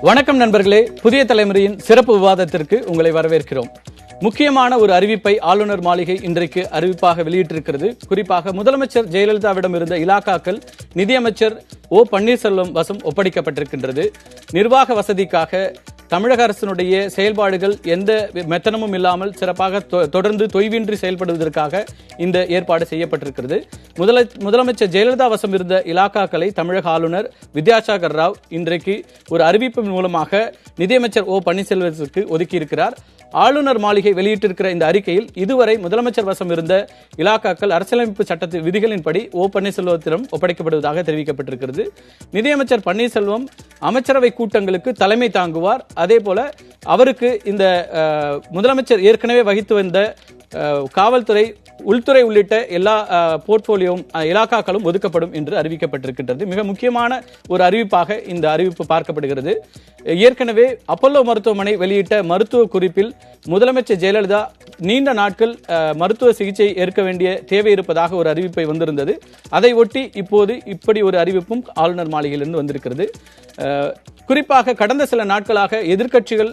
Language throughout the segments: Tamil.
வணக்கம் நண்பர்களே, புதிய தலைமுறையின் சிறப்பு விவாதத்திற்கு உங்களை வரவேற்கிறோம். முக்கியமான ஒரு அறிவிப்பை ஆளுநர் மாளிகை இன்றைக்கு அறிவிப்பாக வெளியிட்டிருக்கிறது. குறிப்பாக முதலமைச்சர் ஜெயலலிதாவிடம் இருந்த இலாக்காக்கள் நிதியமைச்சர் ஓ பன்னீர்செல்வம் வசம் ஒப்படைக்கப்பட்டிருக்கின்றது. நிர்வாக வசதிக்காக தமிழக அரசினுடைய செயல்பாடுகள் எந்த மெத்தனமும் இல்லாமல் சிறப்பாக தொடர்ந்து தொய்வின்றி செயல்படுவதற்காக இந்த ஏற்பாடு செய்யப்பட்டிருக்கிறது. முதலமைச்சர் ஜெயலலிதா வசம் இருந்த இலாக்காக்களை தமிழக ஆளுநர் வித்யாசாகர் ராவ் இன்றைக்கு ஒரு அறிவிப்பு மூலமாக நிதியமைச்சர் ஓ பன்னீர்செல்வத்திற்கு ஒதுக்கியிருக்கிறார். ஆளுநர் மாளிகை வெளியிட்டிருக்கிற இந்த அறிக்கையில் இதுவரை முதலமைச்சர் வசம் இருந்த இலாக்காக்கள் அரசியலமைப்பு சட்ட விதிகளின்படி ஓ பன்னீர்செல்வத்திடம் ஒப்படைக்கப்படுவதாக தெரிவிக்கப்பட்டிருக்கிறது. நிதியமைச்சர் பன்னீர்செல்வம் அமைச்சரவை கூட்டங்களுக்கு தலைமை தாங்குவார். அதே போல அவருக்கு இந்த முதலமைச்சர் ஏற்கனவே வகித்து வந்த காவல்துறை, உள்துறை உள்ளிட்ட எல்லா போர்ட்போலியோவும் இலாக்காக்களும் ஒதுக்கப்படும் என்று அறிவிக்கப்பட்டிருக்கின்றது. மிக முக்கியமான ஒரு அறிவிப்பாக இந்த அறிவிப்பு பார்க்கப்படுகிறது. ஏற்கனவே அப்பல்லோ மருத்துவமனை வெளியிட்ட மருத்துவ குறிப்பில் முதலமைச்சர் ஜெயலலிதா நீண்ட நாட்கள் மருத்துவ சிகிச்சை ஏற்க வேண்டிய தேவை இருப்பதாக ஒரு அறிவிப்பை வந்திருந்தது. அதை ஒட்டி இப்போது இப்படி ஒரு அறிவிப்பும் ஆளுநர் மாளிகையிலிருந்து வந்திருக்கிறது. குறிப்பாக கடந்த சில நாட்களாக எதிர்க்கட்சிகள்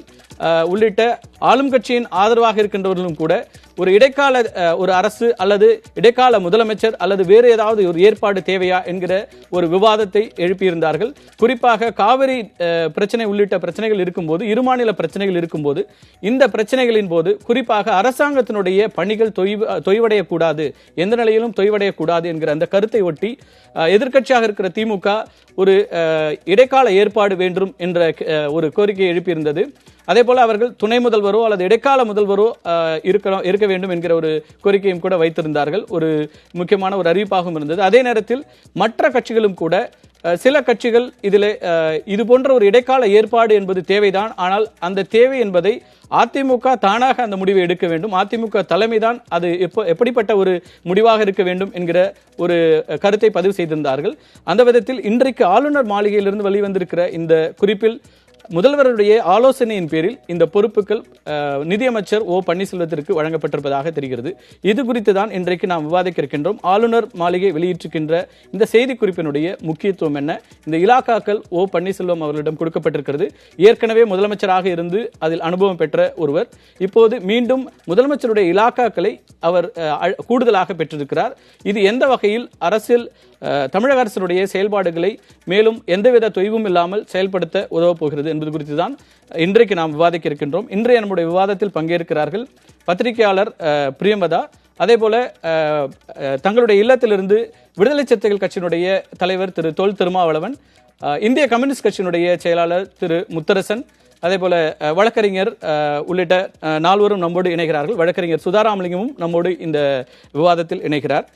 உள்ளிட்ட ஆளும் கட்சியின் ஆதரவாக இருக்கின்றவர்களும் கூட ஒரு இடைக்கால ஒரு அரசு அல்லது இடைக்கால முதலமைச்சர் அல்லது வேறு ஏதாவது ஒரு ஏற்பாடு தேவையா என்கிற ஒரு விவாதத்தை எழுப்பியிருந்தார்கள். குறிப்பாக காவிரி பிரச்சனை உள்ளிட்ட பிரச்சனைகள் இருக்கும்போது, இருமாநில பிரச்சனைகள் இருக்கும்போது, இந்த பிரச்சனைகளின் போது குறிப்பாக அரசாங்கத்தினுடைய பணிகள் தொய்வடையக்கூடாது, எந்த நிலையிலும் தொய்வடையக்கூடாது என்கிற அந்த கருத்தை ஒட்டி எதிர்க்கட்சியாக இருக்கிற திமுக ஒரு இடைக்கால ஏற்பாடு வேண்டும் என்ற ஒரு கோரிக்கையை எழுப்பியிருந்தது. அதே போல அவர்கள் துணை முதல்வரோ அல்லது இடைக்கால முதல்வரோ இருக்க வேண்டும் என்கிற ஒரு கோரிக்கையும் கூட வைத்திருந்தார்கள். ஒரு முக்கியமான ஒரு அறிவிப்பாகவும் இருந்தது. அதே நேரத்தில் மற்ற கட்சிகளும் கூட, சில கட்சிகள் இதில் இது போன்ற ஒரு இடைக்கால ஏற்பாடு என்பது தேவைதான், ஆனால் அந்த தேவை என்பதை அதிமுக தானாக அந்த முடிவை எடுக்க வேண்டும், அதிமுக தலைமைதான் அது எப்படிப்பட்ட ஒரு முடிவாக இருக்க வேண்டும் என்கிற ஒரு கருத்தை பதிவு செய்திருந்தார்கள். அந்த விதத்தில் இன்றைக்கு ஆளுநர் மாளிகையிலிருந்து வெளிவந்திருக்கிற இந்த குறிப்பில் முதல்வருடைய ஆலோசனையின் பேரில் இந்த பொறுப்புகள் நிதியமைச்சர் ஓ பன்னீர்செல்வத்திற்கு வழங்கப்பட்டிருப்பதாக தெரிகிறது. இது குறித்து தான் இன்றைக்கு நாம் விவாதிக்க இருக்கின்றோம். ஆளுநர் மாளிகை வெளியிட்டிருக்கின்ற இந்த செய்தி குறிப்பினுடைய முக்கியத்துவம் என்ன? இந்த இலாக்காக்கள் ஓ பன்னீர்செல்வம் அவர்களிடம் கொடுக்கப்பட்டிருக்கிறது. ஏற்கனவே முதலமைச்சராக இருந்து அதில் அனுபவம் பெற்ற ஒருவர் இப்போது மீண்டும் முதலமைச்சருடைய இலாக்காக்களை அவர் கூடுதலாக பெற்றிருக்கிறார். இது எந்த வகையில் அரசியல் தமிழக அரசினுடைய செயல்பாடுகளை மேலும் எந்தவித தொய்வும் இல்லாமல் செயல்படுத்த உதவப் போகிறது என்பது குறித்து தான் இன்றைக்கு நாம் விவாதிக்க இருக்கின்றோம். இன்றைய நம்முடைய விவாதத்தில் பங்கேற்கிறார்கள் பத்திரிகையாளர் பிரியம்பதா, அதே போல தங்களுடைய இல்லத்திலிருந்து விடுதலை சிறுத்தைகள் கட்சியினுடைய தலைவர் திரு தொல் திருமாவளவன், இந்திய கம்யூனிஸ்ட் கட்சியினுடைய செயலாளர் திரு முத்தரசன், அதே போல வழக்கறிஞர் உள்ளிட்ட நால்வரும் நம்மோடு இணைகிறார்கள். வழக்கறிஞர் சுதாராமலிங்கமும் நம்மோடு இந்த விவாதத்தில் இணைகிறார்.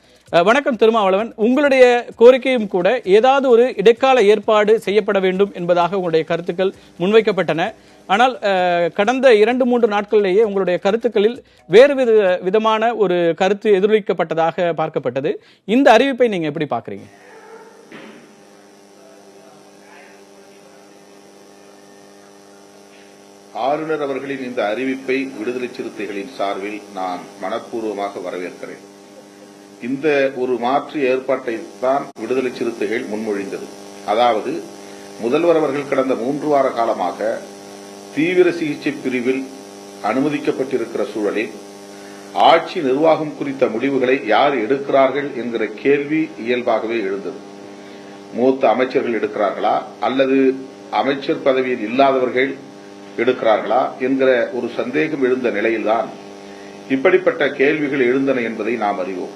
வணக்கம் திருமாவளவன், உங்களுடைய கோரிக்கையும் கூட ஏதாவது ஒரு இடைக்கால ஏற்பாடு செய்யப்பட வேண்டும் என்பதாக உங்களுடைய கருத்துக்கள் முன்வைக்கப்பட்டன. ஆனால் கடந்த 2-3 நாட்களிலேயே உங்களுடைய கருத்துக்களில் வேறு விதமான ஒரு கருத்து எதிரொலிக்கப்பட்டதாக பார்க்கப்பட்டது. இந்த அறிவிப்பை நீங்க எப்படி பாக்குறீங்க? ஆளுநர் அவர்களின் இந்த அறிவிப்பை விடுதலை சிறுத்தைகளின் சார்பில் நான் மனப்பூர்வமாக வரவேற்கிறேன். இந்த ஒரு மாற்று ஏற்பாட்டை தான் விடுதலை சிறுத்தைகள் முன்மொழிந்தது. அதாவது முதல்வர் அவர்கள் கடந்த 3 வார காலமாக தீவிர சிகிச்சை பிரிவில் அனுமதிக்கப்பட்டிருக்கிற சூழலில் ஆட்சி நிர்வாகம் குறித்த முடிவுகளை யார் எடுக்கிறார்கள் என்கிற கேள்வி இயல்பாகவே எழுந்தது. மூத்த அமைச்சர்கள் எடுக்கிறார்களா அல்லது அமைச்சர் பதவியில் இல்லாதவர்கள் எடுக்கிறார்களா என்கிற ஒரு சந்தேகம் எழுந்த நிலையில்தான் இப்படிப்பட்ட கேள்விகள் எழுந்தன என்பதை நாம் அறிவோம்.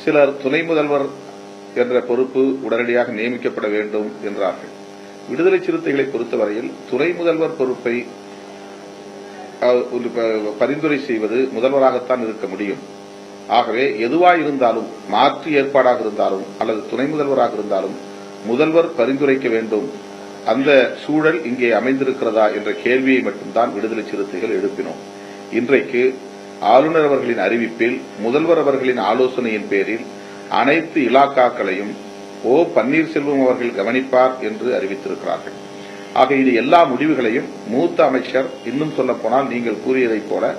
சிலர் துணை முதல்வர் என்ற பொறுப்பு உடனடியாக நியமிக்கப்பட வேண்டும் என்றார்கள். விடுதலை சிறுத்தைகளை பொறுத்தவரையில் துணை முதல்வர் பொறுப்பை பரிந்துரை செய்வது முதல்வராகத்தான் இருக்க முடியும். ஆகவே எதுவாயிருந்தாலும், மாற்று ஏற்பாடாக இருந்தாலும் அல்லது துணை முதல்வராக இருந்தாலும் முதல்வர் பரிந்துரைக்க வேண்டும். அந்த சூழல் இங்கே அமைந்திருக்கிறதா என்ற கேள்வியை மட்டும்தான் விடுதலை சிறுத்தைகள் எழுப்பினோம். இன்றைக்கு ஆளுநர் அவர்களின் அறிவிப்பில் முதல்வர் அவர்களின் ஆலோசனையின் பேரில் அனைத்து இலாக்காக்களையும் ஓ பன்னீர்செல்வம் அவர்கள் கவனிப்பார் என்று அறிவித்திருக்கிறார்கள். ஆக இது எல்லா முடிவுகளையும் மூத்த அமைச்சர், இன்னும் சொல்ல போனால் நீங்கள் கூறியதைப் போல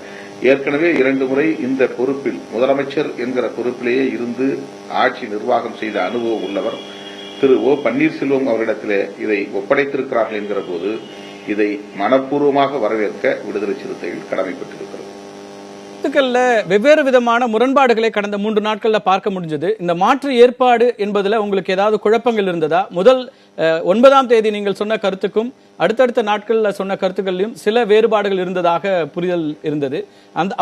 ஏற்கனவே 2 முறை இந்த பொறுப்பில் முதலமைச்சர் என்கிற பொறுப்பிலேயே இருந்து ஆட்சி நிர்வாகம் செய்த அனுபவம் உள்ளவர் திரு ஓ பன்னீர்செல்வம் அவரிடத்திலே இதை ஒப்படைத்திருக்கிறார்கள் என்கிற போது இதை மனப்பூர்வமாக வரவேற்க விடுதலை சிறுத்தைகள் கடமைப்பட்டிருக்கிறது. வெவ்வேறு விதமான முரண்பாடுகளை கடந்த 3 நாட்கள்ல பார்க்க முடிஞ்சது. இந்த மாற்று ஏற்பாடு என்பதுல உங்களுக்கு ஏதாவது குழப்பங்கள் இருந்ததா? முதல் 9ஆம் தேதி நீங்கள் சொன்ன கருத்துக்கும் அடுத்தடுத்த நாட்கள்ல சொன்ன கருத்துக்களையும் சில வேறுபாடுகள் இருந்ததாக புரிதல் இருந்தது.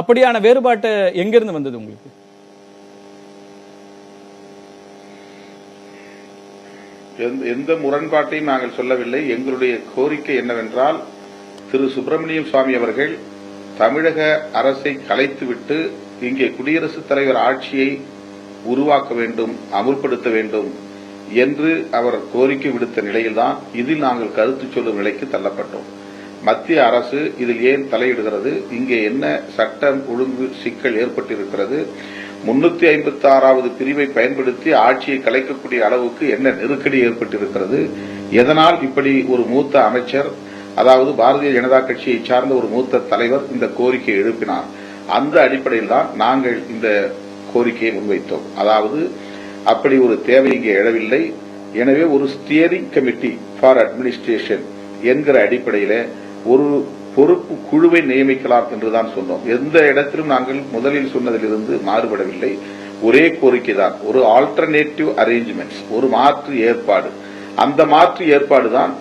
அப்படியான வேறுபாட்டை எங்கிருந்து வந்தது உங்களுக்கு? எந்த முரண்பாட்டையும் நாங்கள் சொல்லவில்லை. எங்களுடைய கோரிக்கை என்னவென்றால், திரு சுப்பிரமணியம் சுவாமி அவர்கள் தமிழக அரசை கலைத்துவிட்டு இங்கே குடியரசுத் தலைவர் ஆட்சியை உருவாக்க வேண்டும், அமுல்படுத்த வேண்டும் என்று அவர் கோரிக்கை விடுத்த நிலையில்தான் இதில் நாங்கள் கருத்து சொல்லும் நிலைக்கு தள்ளப்பட்டோம். மத்திய அரசு இதில் ஏன் தலையிடுகிறது? இங்கே என்ன சட்டம் ஒழுங்கு சிக்கல் ஏற்பட்டிருக்கிறது? 356வது பிரிவை பயன்படுத்தி ஆட்சியை கலைக்கக்கூடிய அளவுக்கு என்ன நெருக்கடி ஏற்பட்டிருக்கிறது? எதனால் இப்படி ஒரு மூத்த அமைச்சர், அதாவது பாரதிய ஜனதா கட்சியை சார்ந்த ஒரு மூத்த தலைவர் இந்த கோரிக்கையை எழுப்பினார். அந்த அடிப்படையில் தான் நாங்கள் இந்த கோரிக்கையை முன்வைத்தோம். அதாவது அப்படி ஒரு தேவை இங்கே எழவில்லை. எனவே ஒரு ஸ்டியரிங் கமிட்டி ஃபார் அட்மினிஸ்ட்ரேஷன் என்கிற அடிப்படையில் ஒரு பொறுப்பு குழுவை நியமிக்கலாம் என்றுதான் சொன்னோம். எந்த இடத்திலும் நாங்கள் முதலில் சொன்னதிலிருந்து மாறுபடவில்லை. ஒரே கோரிக்கை தான், ஒரு ஆல்டர்னேட்டிவ் அரேஞ்ச்மெண்ட்ஸ், ஒரு மாற்று ஏற்பாடு. அந்த மாற்று ஏற்பாடு தான்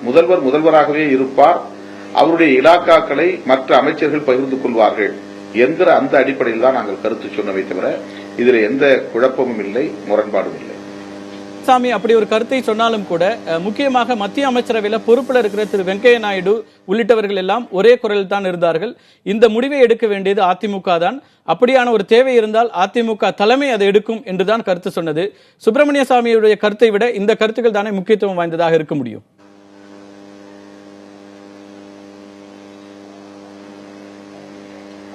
முதல்வராகவே இருப்பார், அவருடைய இலாக்காக்களை மற்ற அமைச்சர்கள் பகிர்ந்து கொள்வார்கள் என்கிற அந்த அடிப்படையில் தான் நாங்கள் கருத்து சொன்னவை தவிர இதில் எந்த குழப்பமும் இல்லை, முரண்பாடும் இல்லை. சாமி, அப்படி ஒரு கருத்தை சொன்னாலும் கூட முக்கியமாக மத்திய அமைச்சரவையில் பொறுப்பில் இருக்கிற திரு வெங்கையா நாயுடு உள்ளிட்டவர்கள் எல்லாம் ஒரே குரலில் தான் இருந்தார்கள். இந்த முடிவை எடுக்க வேண்டியது அதிமுக தான், அப்படியான ஒரு தேவை இருந்தால் அதிமுக தலைமை அதை எடுக்கும் என்றுதான் கருத்து சொன்னது. சுப்பிரமணிய சாமியுடைய கருத்தை விட இந்த கருத்துக்கள் தானே முக்கியத்துவம் வாய்ந்ததாக இருக்க முடியும்?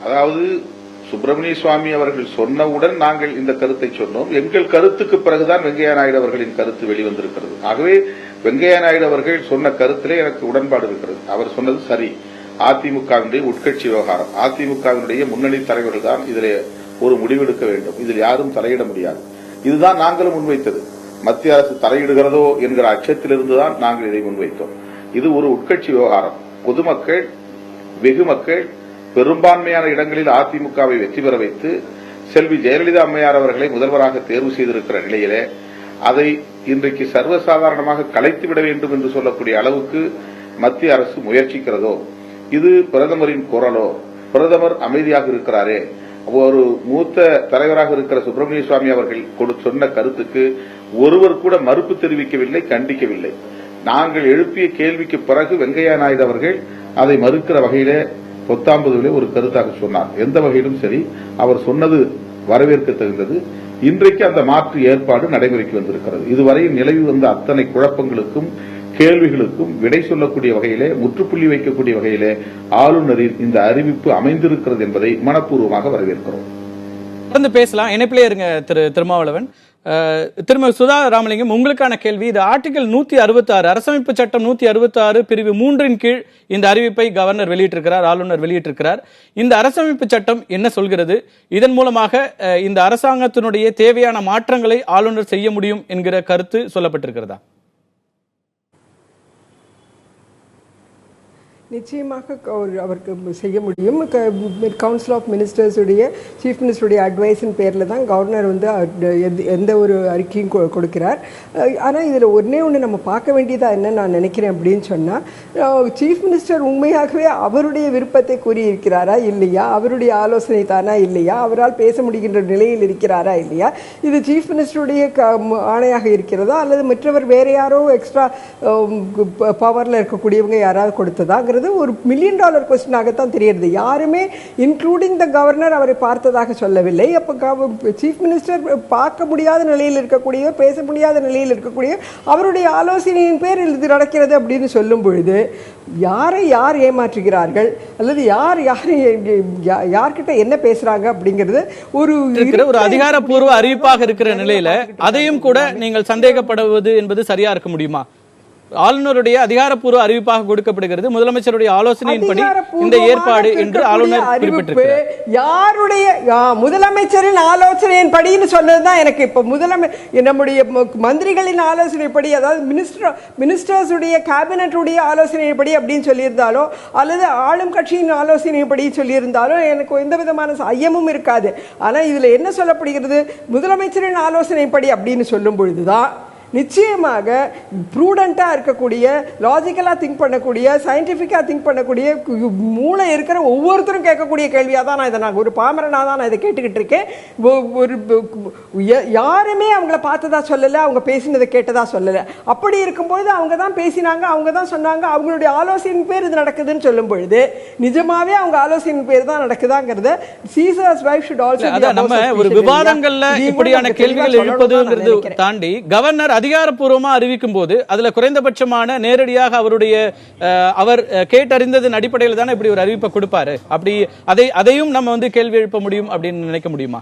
அதாவது சுப்பிரமணிய சுவாமி அவர்கள் சொன்னவுடன் நாங்கள் இந்த கருத்தை சொன்னோம். எங்கள் கருத்துக்கு பிறகுதான் வெங்கையா நாயுடு அவர்களின் கருத்து வெளிவந்திருக்கிறது. ஆகவே வெங்கையா நாயுடு அவர்கள் சொன்ன கருத்திலே எனக்கு உடன்பாடு இருக்கிறது. அவர் சொன்னது சரி. அதிமுகவினுடைய உட்கட்சி விவகாரம், அதிமுகவினுடைய முன்னணி தலைவர்கள் தான் இதில் ஒரு முடிவெடுக்க வேண்டும், இதில் யாரும் தலையிட முடியாது. இதுதான் நாங்களும் முன்வைத்தது. மத்திய அரசு தலையிடுகிறதோ என்கிற அச்சத்திலிருந்துதான் நாங்கள் இதை முன்வைத்தோம். இது ஒரு உட்கட்சி விவகாரம். பொதுமக்கள், வெகு மக்கள் பெரும்பான்மையான இடங்களில் அதிமுகவை வெற்றி பெற வைத்து செல்வி ஜெயலலிதா அம்மையார் அவர்களை முதல்வராக தேர்வு செய்திருக்கிற நிலையிலே அதை இன்றைக்கு சர்வசாதாரணமாக கலைத்துவிட வேண்டும் என்று சொல்லக்கூடிய அளவுக்கு மத்திய அரசு முயற்சிக்கிறதோ, இது பிரதமரின் குரலோ? பிரதமர் அமைதியாக இருக்கிறாரே, ஒரு மூத்த தலைவராக இருக்கிற சுப்பிரமணிய சுவாமி அவர்கள் சொன்ன கருத்துக்கு ஒருவர் கூட மறுப்பு தெரிவிக்கவில்லை, கண்டிக்கவில்லை. நாங்கள் எழுப்பிய கேள்விக்கு பிறகு வெங்கையா நாயுடு அவர்கள் அதை மறுக்கிற வகையிலே 19 ஒரு கருத்தாக சொன்னார். எந்த வகையிலும் சரி, அவர் சொன்னது வரவேற்க தகுந்தது. இன்றைக்கு அந்த மாற்று ஏற்பாடு நடைமுறைக்கு வந்திருக்கிறது. இதுவரையில் நிலவி வந்த அத்தனை குழப்பங்களுக்கும் கேள்விகளுக்கும் விடை சொல்லக்கூடிய வகையிலே, முற்றுப்புள்ளி வைக்கக்கூடிய வகையிலே ஆளுநரின் இந்த அறிவிப்பு அமைந்திருக்கிறது என்பதை மனப்பூர்வமாக வரவேற்கிறோம். தொடர்ந்து பேசலாம். இணைப்பிலே இருங்க திரு திருமாவளவன். திருமதி சுதா ராமலிங்கம், உங்களுக்கான கேள்வி. இது ஆர்டிகல் 166, அரசமைப்பு சட்டம் 166 பிரிவு 3 கீழ் இந்த அறிவிப்பை கவர்னர் வெளியிட்டிருக்கிறார், ஆளுநர் வெளியிட்டிருக்கிறார். இந்த அரசமைப்பு சட்டம் என்ன சொல்கிறது? இதன் மூலமாக இந்த அரசாங்கத்தினுடைய தேவையான மாற்றங்களை ஆளுநர் செய்ய முடியும் என்கிற கருத்து சொல்லப்பட்டிருக்கிறதா? நிச்சயமாக அவருக்கு செய்ய முடியும். கவுன்சில் ஆஃப் மினிஸ்டர்ஸுடைய சீஃப் மினிஸ்டருடைய அட்வைஸின் பேரில் தான் கவர்னர் எந்த ஒரு அறிக்கையும் கொடுக்கிறார். ஆனால் இதில் ஒன்று நம்ம பார்க்க வேண்டியதாக என்ன நான் நினைக்கிறேன் அப்படின்னு சொன்னால், சீஃப் மினிஸ்டர் உண்மையாகவே அவருடைய விருப்பத்தை கூறியிருக்கிறாரா இல்லையா, அவருடைய ஆலோசனை தானா இல்லையா, அவரால் பேச முடிகின்ற நிலையில் இருக்கிறாரா இல்லையா, இது சீஃப் மினிஸ்டருடைய ஆணையாக இருக்கிறதா அல்லது மற்றவர் வேற யாரோ எக்ஸ்ட்ரா பவரில் இருக்கக்கூடியவங்க யாராவது கொடுத்ததாங்கிறது ஒரு $1 மில்லியன் கொஸ்டினாகத்தான் தெரியுது. யாருமே இன்க்ளூடிங் த கவர்னர் அவரை பார்த்ததாக சொல்லவில்லை. அப்போ சீஃப் மினிஸ்டர் பார்க்க முடியாத நிலையில் இருக்கக்கூடிய, பேச முடியாத நிலையில் இருக்கக்கூடிய அவருடைய ஆலோசனையின் பேர் இது நடக்கிறது அப்படின்னு சொல்லும் பொழுது யாரை யார் ஏமாற்றுகிறார்கள் அல்லது யார்கிட்ட என்ன பேசுறாங்க அப்படிங்கிறது ஒரு அதிகாரப்பூர்வ அறிவிப்பாக இருக்கிற நிலையில அதையும் கூட நீங்கள் சந்தேகப்படுவது என்பது சரியா இருக்க முடியுமா? ஆளுநருடைய அதிகாரப்பூர்வ அறிவிப்பாக கொடுக்கப்படுகிறது. முதலமைச்சருடைய ஆலோசனையின்படி இந்த ஏற்பாடு என்று ஆளுநர் குறிப்பிட்டிருக்கிறார். யாருடைய முதலமைச்சரின் ஆலோசனையின்படின்னு சொன்னதுதான் எனக்கு இப்ப நம்முடைய மந்திரிகளின் ஆலோசனைப்படி, அதாவது மினிஸ்டர்ஸ் உடைய கேபினட் உடைய ஆலோசனைப்படி அப்படின்னு சொல்லியிருந்தாலோ அல்லது ஆளும் கட்சியின் ஆலோசனைப்படி சொல்லியிருந்தாலோ எனக்கு எந்த விதமான ஐயமும் இருக்காது. ஆனா இதுல என்ன சொல்லப்படுகிறது, முதலமைச்சரின் ஆலோசனைப்படி அப்படின்னு சொல்லும் பொழுதுதான் நிச்சயமாக ப்ரூடண்டா இருக்கக்கூடிய, லாஜிக்கலா திங்க் பண்ணக்கூடிய, சயின்டிபிக்கா திங்க் பண்ணக்கூடிய மூளை இருக்கிற ஒவ்வொருத்தரும் கேட்கக்கூடிய கேள்வியா தான் நான் ஒரு பாமரனா தான் நான் இதை கேட்டுக்கிட்டு இருக்கேன். ஒரு யாருமே அவங்கள பார்த்ததா சொல்லல, அவங்க பேசினதை கேட்டதா சொல்லல. அப்படி இருக்கும்போது அவங்க தான் பேசினாங்க, அவங்க தான் சொன்னாங்க, அவங்களுடைய ஆலோசனை பேர் இது நடக்குதுன்னு சொல்லும் பொழுது நிஜமாவே அவங்க ஆலோசனை பேர் தான் நடக்குதாங்கிறத சீசர்ஸ் வைஃப் ஷுட் ஆல்சோ. நம்ம ஒரு விவாதங்கள்ல இப்படியான கேள்விகள் எழுப்பதுங்கிறது தாண்டி கவர்னர் அதிகாரப்பூர்வமா அறிவிக்கும் போது அதுல குறைந்தபட்சமான நேரடியாக அவர் கேட்டறிந்ததன் அடிப்படையில் தானே இப்படி ஒரு அறிவிப்பை கொடுப்பாரு. அப்படி அதையும் நம்ம கேள்வி எழுப்ப முடியும் அப்படின்னு நினைக்க முடியுமா?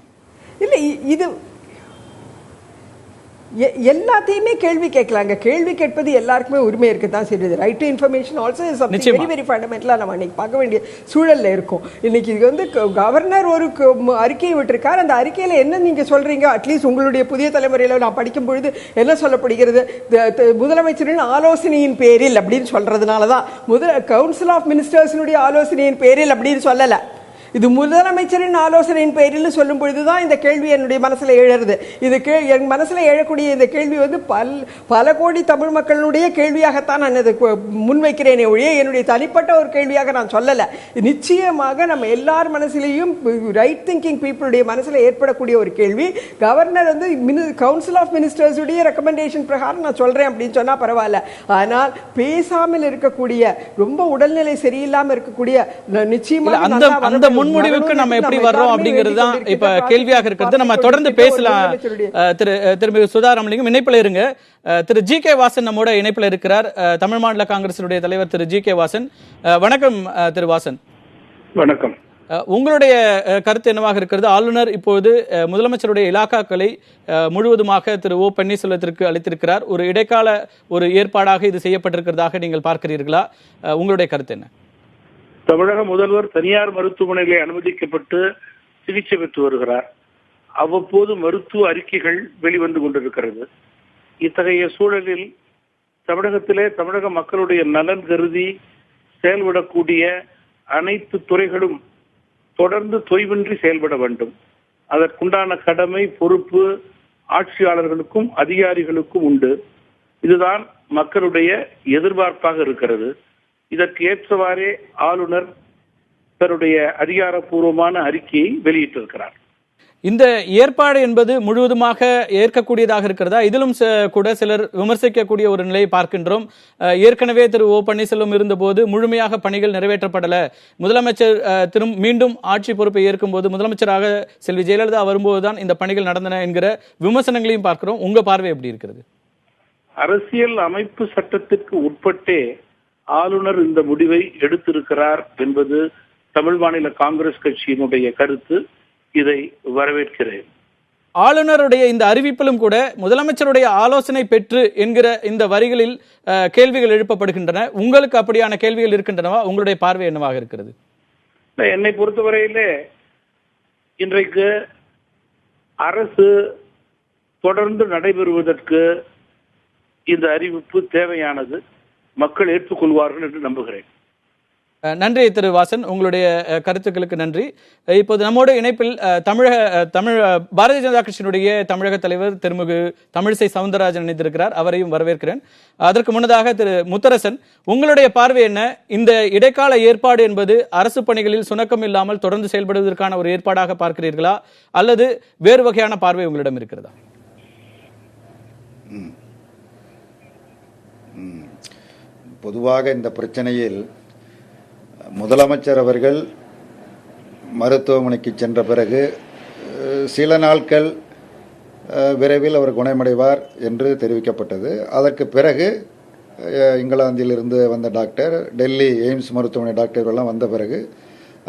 இல்ல, இது எல்லாத்தையுமே கேள்வி கேட்கலாங்க. கேள்வி கேட்பது எல்லாருக்குமே உரிமை இருக்குதான் செய்யுது. Right to information also is something very very ஃபண்டமெண்டலா நம்ம இன்னைக்கு பார்க்க வேண்டிய சூழல்ல இருக்கும். இன்னைக்கு கவர்னர் ஒரு அறிக்கையை விட்டிருக்கார். அந்த அறிக்கையில என்ன நீங்க சொல்றீங்க, அட்லீஸ்ட் உங்களுடைய புதிய தலைமுறையில நான் படிக்கும் பொழுது என்ன சொல்லப்படுகிறது, முதலமைச்சரின் ஆலோசனையின் பேரில் அப்படின்னு சொல்றதுனாலதான் கவுன்சில் ஆஃப் மினிஸ்டர்ஸினுடைய ஆலோசனையின் பேரில் அப்படின்னு சொல்லல. இது முதலமைச்சரின் ஆலோசனையின் பெயரில் சொல்லும் பொழுதுதான் இந்த கேள்வி என்னுடைய மனசுல எழறது. இது என் மனசுல எழக்கூடிய இந்த கேள்வி பல கோடி தமிழ் மக்களுடைய கேள்வியாகத்தான் நான் இதை முன்வைக்கிறேனே ஒழிய என்னுடைய தனிப்பட்ட ஒரு கேள்வியாக நான் சொல்லல. நிச்சயமாக நம்ம எல்லார் மனசிலையும் ரைட் திங்கிங் பீப்புளுடைய மனசுல ஏற்படக்கூடிய ஒரு கேள்வி. கவர்னர் கவுன்சில் ஆஃப் மினிஸ்டர்ஸ் உடைய ரெக்கமெண்டேஷன் பிரகாரம் நான் சொல்றேன் அப்படின்னு சொன்னா பரவாயில்ல. ஆனால் பேசாமல் இருக்கக்கூடிய, ரொம்ப உடல்நிலை சரியில்லாம இருக்கக்கூடிய, நிச்சயமாக முன்முடிவுக்கு நம்ம எப்படி வர்றோம் அப்படிங்கிறது தான் இப்ப கேள்வியாக இருக்கிறது. நம்ம தொடர்ந்து பேசலாம். திரு சுதாராமலிங்கம் இணைப்புல இருங்க. திரு ஜி கே வாசன் நம்மோட இணைப்புல இருக்கிறார். தமிழ் மாநில காங்கிரசுடைய தலைவர் திரு ஜி கே வாசன். வணக்கம் திரு வாசன். வணக்கம். உங்களுடைய கருத்து என்னவாக இருக்கிறது? ஆளுநர் இப்போது முதலமைச்சருடைய இலாக்காக்களை முழுவதுமாக திரு ஓ பன்னீர்செல்வத்திற்கு அளித்திருக்கிறார். ஒரு இடைக்கால ஒரு ஏற்பாடாக இது செய்யப்பட்டிருக்கிறதாக நீங்கள் பார்க்கிறீர்களா? உங்களுடைய கருத்து என்ன? தமிழக முதல்வர் தனியார் மருத்துவமனைகளை அனுமதிக்கப்பட்டு சிகிச்சை பெற்று வருகிறார். அவ்வப்போது மருத்துவ அறிக்கைகள் வெளிவந்து கொண்டிருக்கிறது. இத்தகைய சூழலில் தமிழகத்திலே தமிழக மக்களுடைய நலன் கருதி செயல்படக்கூடிய அனைத்து துறைகளும் தொடர்ந்து தொய்வின்றி செயல்பட வேண்டும். அதற்குண்டான கடமை, பொறுப்பு ஆட்சியாளர்களுக்கும் அதிகாரிகளுக்கும் உண்டு. இதுதான் மக்களுடைய எதிர்பார்ப்பாக இருக்கிறது. இதற்கு ஏற்றவாறே ஆளுநர் தன்னுடைய அதிகாரப்பூர்வமான அறிக்கையை வெளியிட்டிருக்கிறார். இந்த ஏற்பாடு என்பது முழுவதுமாக ஏற்கக்கூடியதாக இருக்கிறதா? இதிலும் கூட சிலர் விமர்சிக்கக்கூடிய ஒரு நிலையை பார்க்கின்றோம். ஏற்கனவே திரு ஓ பன்னீர்செல்வம் இருந்தபோது முழுமையாக பணிகள் நிறைவேற்றப்படல. முதலமைச்சர் மீண்டும் ஆட்சி பொறுப்பை ஏற்கும் போது, முதலமைச்சராக செல்வி ஜெயலலிதா வரும்போதுதான் இந்த பணிகள் நடந்தன என்கிற விமர்சனங்களையும் பார்க்கிறோம். உங்க பார்வை எப்படி இருக்கிறது? அரசியல் அமைப்பு சட்டத்திற்கு உட்பட்டே ஆளுநர் இந்த முடிவை எடுத்திருக்கிறார் என்பது தமிழ் மாநில காங்கிரஸ் கட்சியினுடைய கருத்து. இதை வரவேற்கிறேன். ஆளுநருடைய இந்த அறிவிப்பிலும் கூட முதலமைச்சருடைய ஆலோசனை பெற்று என்கிற இந்த வரிகளில் கேள்விகள் எழுப்பப்படுகின்றன. உங்களுக்கு அப்படியான கேள்விகள் இருக்கின்றனவா? உங்களுடைய பார்வை என்னவாக இருக்கிறது? என்னை பொறுத்தவரையிலே இன்றைக்கு அரசு தொடர்ந்து நடைபெறுவதற்கு இந்த அறிவிப்பு தேவையானது. மக்கள் ஏற்றுக்கொள்வார்கள் என்று நம்புகிறேன். நன்றி திரு வாசன், உங்களுடைய கருத்துக்களுக்கு நன்றி. இப்போது நம்மோட இணைப்பில் பாரதிய ஜனதா கட்சியினுடைய தமிழக தலைவர் திருமிகு தமிழிசை சவுந்தரராஜன் இணைந்திருக்கிறார். அவரையும் வரவேற்கிறேன். அதற்கு முன்னதாக திரு முத்தரசன், உங்களுடைய பார்வை என்ன? இந்த இடைக்கால ஏற்பாடு என்பது அரசு பணிகளில் சுணக்கம் இல்லாமல் தொடர்ந்து செயல்படுவதற்கான ஒரு ஏற்பாடாக பார்க்கிறீர்களா, அல்லது வேறு வகையான பார்வை உங்களிடம் இருக்கிறதா? பொதுவாக இந்த பிரச்சனையில் முதலமைச்சர் அவர்கள் மருத்துவமனைக்கு சென்ற பிறகு சில நாட்கள் விரைவில் அவர் குணமடைவார் என்று தெரிவிக்கப்பட்டது. அதற்கு பிறகு இங்கிலாந்திலிருந்து வந்த டாக்டர், டெல்லி எய்ம்ஸ் மருத்துவமனை டாக்டர்கள்லாம் வந்த பிறகு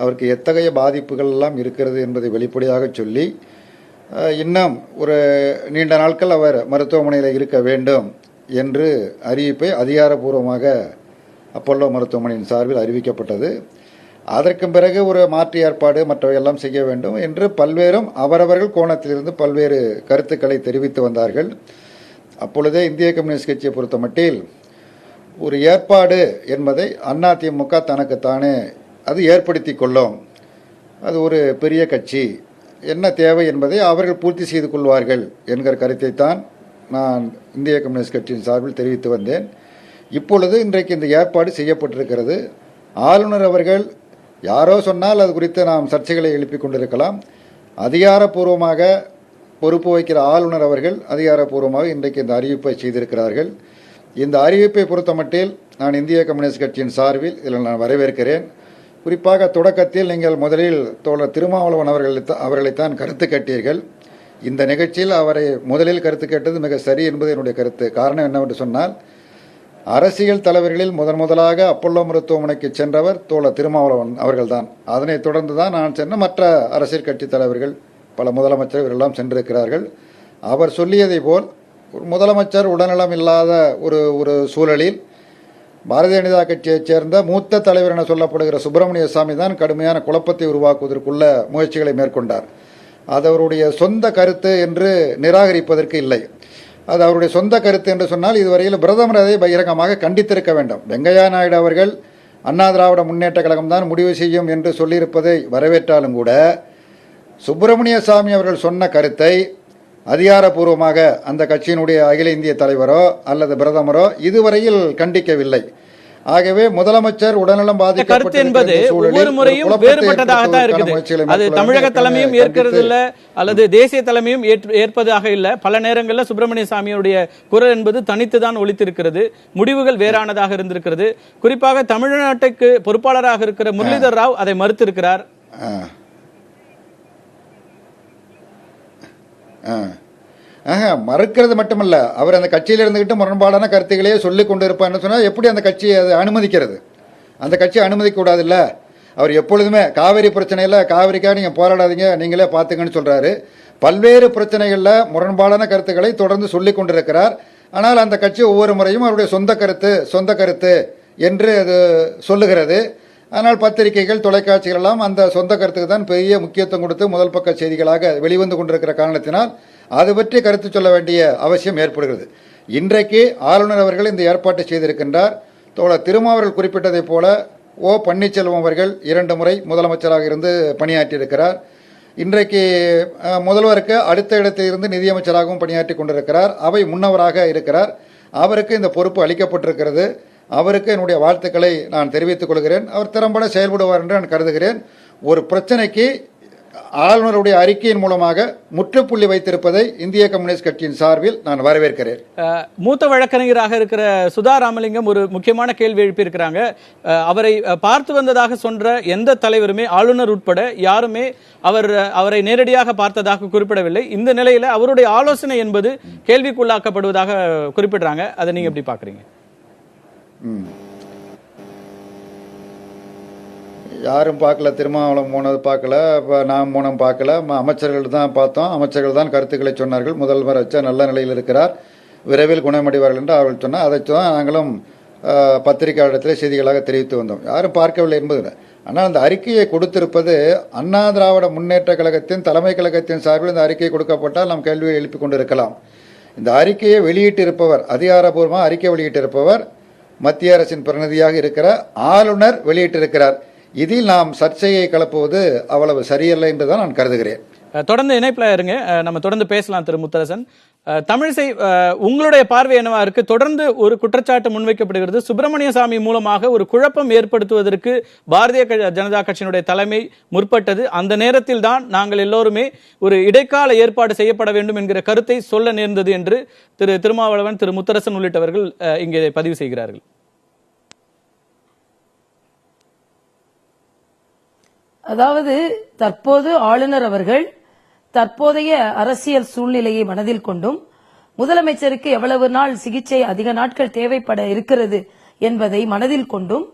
அவருக்கு எத்தகைய பாதிப்புகள் எல்லாம் இருக்கிறது என்பதை வெளிப்படையாக சொல்லி, இன்னும் ஒரு நீண்ட நாட்கள் அவர் மருத்துவமனையில் இருக்க வேண்டும், என்று அறிவிப்பை அதிகாரப்பூர்வமாக அப்பல்லோ மருத்துவமனையின் சார்பில் அறிவிக்கப்பட்டது. அதற்கு பிறகு ஒரு மாற்று ஏற்பாடு மற்றவையெல்லாம் செய்ய வேண்டும் என்று பல்வேறும் அவரவர்கள் கோணத்திலிருந்து பல்வேறு கருத்துக்களை தெரிவித்து வந்தார்கள். அப்பொழுதே இந்திய கம்யூனிஸ்ட் கட்சியை பொறுத்த மட்டில் ஒரு ஏற்பாடு என்பதை அதிமுக தனக்குத்தானே அது ஏற்படுத்தி கொள்ளும். அது ஒரு பெரிய கட்சி, என்ன தேவை என்பதை அவர்கள் பூர்த்தி செய்து கொள்வார்கள் என்கிற கருத்தைத்தான் நான் இந்திய கம்யூனிஸ்ட் கட்சியின் சார்பில் தெரிவித்து வந்தேன். இப்பொழுது இன்றைக்கு இந்த ஏற்பாடு செய்யப்பட்டிருக்கிறது. ஆளுநர் அவர்கள் யாரோ சொன்னால் அது குறித்து நாம் சர்ச்சைகளை எழுப்பிக் கொண்டிருக்கலாம். அதிகாரப்பூர்வமாக பொறுப்பு வகிக்கிற ஆளுநர் அவர்கள் அதிகாரப்பூர்வமாக இன்றைக்கு இந்த அறிவிப்பை செய்திருக்கிறார்கள். இந்த அறிவிப்பை பொறுத்தமட்டில் நான் இந்திய கம்யூனிஸ்ட் கட்சியின் சார்பில் இதில் நான் வரவேற்கிறேன். குறிப்பாக தொடக்கத்தில் நீங்கள் முதலில் தோழர் திருமாவளவன் அவர்களைத்தான் கருத்து கேட்டீர்கள். இந்த நிகழ்ச்சியில் அவரை முதலில் கருத்து கேட்டது மிக சரி என்பது என்னுடைய கருத்து. காரணம் என்னவென்று சொன்னால், அரசியல் தலைவர்களில் முதலாக அப்பல்லோ மருத்துவமனைக்கு சென்றவர் தோழர் திருமாவளவன் அவர்கள்தான். அதனைத் தொடர்ந்துதான் நான் சென்ற மற்ற அரசியல் கட்சி தலைவர்கள், பல முதலமைச்சர் இவரெல்லாம் சென்றிருக்கிறார்கள். அவர் சொல்லியதை போல் ஒரு முதலமைச்சர் உடல்நலம் இல்லாத ஒரு சூழலில் பாரதிய ஜனதா கட்சியைச் சேர்ந்த மூத்த தலைவர் என சொல்லப்படுகிற சுப்பிரமணிய சாமி தான் கடுமையான குழப்பத்தை உருவாக்குவதற்குள்ள முயற்சிகளை மேற்கொண்டார். அது அவருடைய சொந்த கருத்து என்று நிராகரிப்பதற்கு இல்லை. அது அவருடைய சொந்த கருத்து என்று சொன்னால் இதுவரையில் பிரதமர் அதை பகிரங்கமாக கண்டித்திருக்க வேண்டும். வெங்கையா நாயுடு அவர்கள் அண்ணா திராவிட முன்னேற்ற கழகம் தான் முடிவு செய்யும் என்று சொல்லியிருப்பதை வரவேற்றாலும் கூட, சுப்பிரமணிய சாமி அவர்கள் சொன்ன கருத்தை அதிகாரப்பூர்வமாக அந்த கட்சியினுடைய அகில இந்திய தலைவரோ அல்லது பிரதமரோ இதுவரையில் கண்டிக்கவில்லை. ஆகவே முதலமைச்சர் உடல்நலம் கருத்து என்பது ஒவ்வொரு முறையும் வேறுபட்டதாக தான் இருக்குது. அது தமிழக தலைமையும் ஏற்கிறது இல்ல, அல்லது தேசிய தலைமையும் ஏற்பதாக இல்ல. பல நேரங்களில் சுப்பிரமணிய சாமியுடைய குரல் என்பது தனித்துதான் ஒலித்திருக்கிறது. முடிவுகள் வேறானதாக இருந்திருக்கிறது. குறிப்பாக தமிழ்நாட்டுக்கு பொறுப்பாளராக இருக்கிற முரளிதர் ராவ் அதை மறுத்திருக்கிறார். மறுக்கிறது மட்டுமல்ல, அவர் அந்த கட்சியில் இருந்துகிட்டு முரண்பாடான கருத்துக்களையே சொல்லிக் கொண்டு இருப்பார்னு சொன்னால் எப்படி அந்த கட்சியை அதை அனுமதிக்கிறது? அந்த கட்சியை அனுமதிக்க கூடாது இல்ல. அவர் எப்பொழுதுமே காவிரி பிரச்சனையில் காவிரிக்காக நீங்க போராடாதீங்க, நீங்களே பார்த்துங்கன்னு சொல்றாரு. பல்வேறு பிரச்சனைகளில் முரண்பாடான கருத்துக்களை தொடர்ந்து சொல்லிக் கொண்டிருக்கிறார். ஆனால் அந்த கட்சி ஒவ்வொரு முறையும் அவருடைய சொந்த கருத்து என்று அது சொல்லுகிறது. ஆனால் பத்திரிகைகள், தொலைக்காட்சிகள் எல்லாம் அந்த சொந்த கருத்துக்கு தான் பெரிய முக்கியத்துவம் கொடுத்து முதல் பக்க செய்திகளாக வெளிவந்து கொண்டிருக்கிற காரணத்தினால் அது பற்றி கருத்து சொல்ல வேண்டிய அவசியம் ஏற்படுகிறது. இன்றைக்கு ஆளுநர் அவர்கள் இந்த ஏற்பாட்டை செய்திருக்கின்றார். தோழர் திருமாவர்கள் குறிப்பிட்டதைப் போல ஓ பன்னீர்செல்வம் அவர்கள் 2 முறை முதலமைச்சராக இருந்து பணியாற்றியிருக்கிறார். இன்றைக்கு முதல்வருக்கு அடுத்த இடத்தில் இருந்து நிதியமைச்சராகவும் பணியாற்றி கொண்டிருக்கிறார். அவை முன்னவராக இருக்கிறார். அவருக்கு இந்த பொறுப்பு அளிக்கப்பட்டிருக்கிறது. அவருக்கு என்னுடைய வாழ்த்துக்களை நான் தெரிவித்துக் கொள்கிறேன். அவர் திறம்பட செயல்படுவார் என்று நான் கருதுகிறேன். ஒரு பிரச்சனைக்கு ஆளுநருடைய அறிக்கையின் மூலமாக முற்றுப்புள்ளி வைத்திருப்பதை இந்திய கம்யூனிஸ்ட் கட்சியின் சார்பில் நான் வரவேற்கிறேன். மூத்த வழக்கறிஞராக இருக்கிற சுதா ராமலிங்கம் ஒரு முக்கியமான கேள்வி எழுப்பியிருக்கிறாங்க. அவரை பார்த்து வந்ததாக சொன்ன எந்த தலைவருமே, ஆளுநர் உட்பட யாருமே அவரை நேரடியாக பார்த்ததாக குறிப்பிடவில்லை. இந்த நிலையில அவருடைய ஆலோசனை என்பது கேள்விக்குள்ளாக்கப்படுவதாக குறிப்பிடுறாங்க. அதை நீங்க எப்படி பாக்குறீங்க? யாரும் பார்க்கல, திருமாவளவன் போனது பார்க்கல, நாம் போனோம் பார்க்கல, அமைச்சர்கள் தான் பார்த்தோம். அமைச்சர்கள் தான் கருத்துக்களை சொன்னார்கள். முதல்வர் நல்ல நிலையில் இருக்கிறார், விரைவில் குணமடைவார்கள் என்று அவர்கள் சொன்னார். அதை தான் நாங்களும் பத்திரிகையாளத்தில் செய்திகளாக தெரிவித்து வந்தோம். யாரும் பார்க்கவில்லை என்பது. ஆனால் அந்த அறிக்கையை கொடுத்திருப்பது அண்ணா திராவிட முன்னேற்ற கழகத்தின் தலைமை கழகத்தின் சார்பில் இந்த அறிக்கை கொடுக்கப்பட்டால் நாம் கேள்வியை எழுப்பிக் கொண்டிருக்கலாம். இந்த அறிக்கையை வெளியிட்டிருப்பவர், அதிகாரப்பூர்வமாக அறிக்கை வெளியிட்டிருப்பவர் மத்திய அரசின் பிரதிநிதியாக இருக்கிற ஆளுநர் வெளியிட்டிருக்கிறார். இதில் நாம் சர்ச்சையை கலப்புவது அவ்வளவு சரியல்ல என்றுதான் நான் கருதுகிறேன். தொடர்ந்து இணைப்புல இருங்க, நம்ம தொடர்ந்து பேசலாம். திரு முத்தரசன், தமிழிசை, உங்களுடைய பார்வை என்னவா இருக்கு? தொடர்ந்து ஒரு குற்றச்சாட்டு முன்வைக்கப்படுகிறது. சுப்பிரமணிய சாமி மூலமாக ஒரு குழப்பம் ஏற்படுத்துவதற்கு பாரதிய ஜனதா கட்சியினுடைய தலைமை முற்பட்டது. அந்த நேரத்தில் தான் நாங்கள் எல்லோருமே ஒரு இடைக்கால ஏற்பாடு செய்யப்பட வேண்டும் என்கிற கருத்தை சொல்ல நேர்ந்தது என்று திரு திருமாவளவன், திரு முத்தரசன் உள்ளிட்டவர்கள் இங்கே பதிவு செய்கிறார்கள். அதாவது தற்போது ஆளுநர் அவர்கள் தற்போதைய அரசியல் சூழ்நிலையை மனதில் கொண்டும் முதலமைச்சருக்கு எவ்வளவு நாள் சிகிச்சை அதிக நாட்கள் தேவைப்பட இருக்கிறது என்பதை மனதில் கொண்டும்